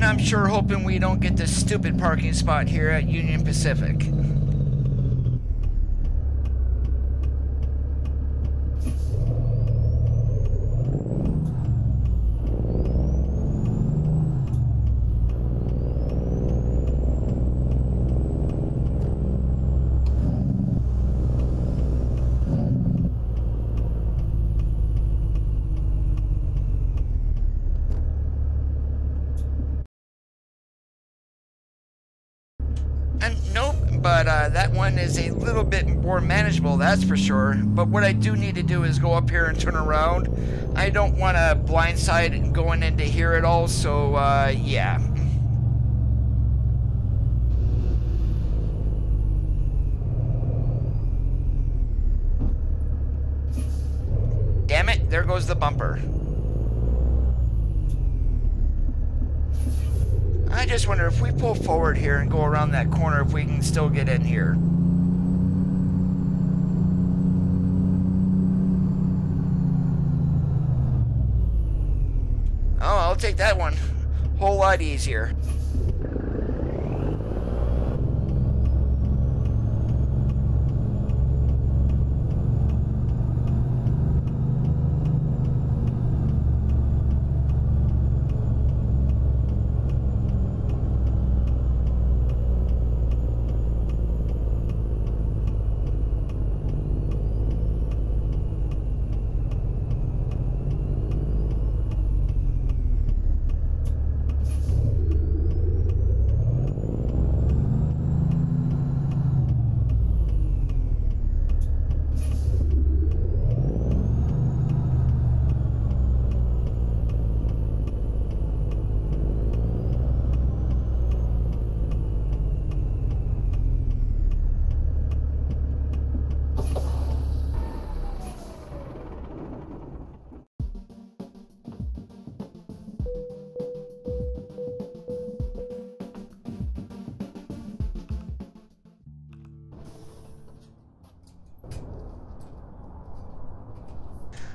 I'm sure hoping we don't get this stupid parking spot here at Union Pacific. that one is a little bit more manageable, that's for sure. But what I do need to do is go up here and turn around. I don't want to blindside going into here at all, so yeah. Damn it, there goes the bumper. I just wonder if we pull forward here and go around that corner, if we can still get in here. Oh, I'll take that one. Whole lot easier.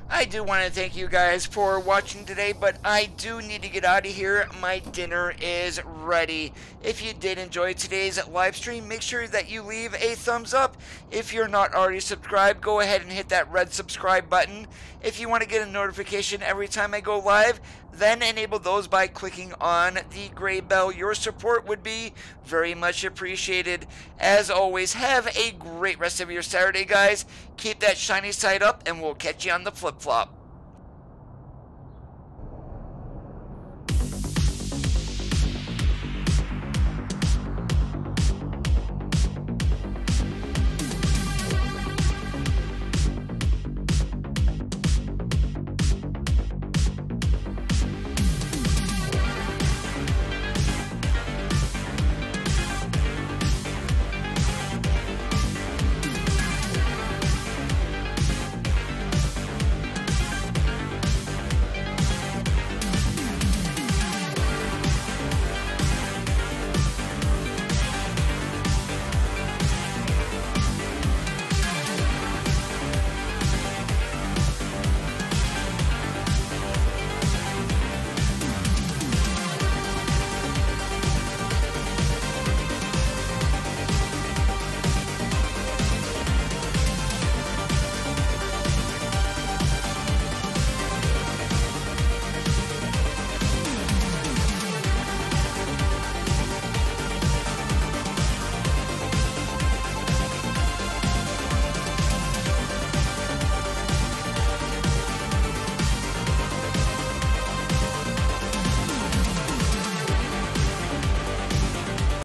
I do want to thank you guys for watching today, but I do need to get out of here. My dinner is ready. If you did enjoy today's live stream, make sure that you leave a thumbs up. If you're not already subscribed, go ahead and hit that red subscribe button. If you want to get a notification every time I go live, then enable those by clicking on the gray bell. Your support would be very much appreciated. As always, have a great rest of your Saturday, guys. Keep that shiny side up, and we'll catch you on the flip-flop.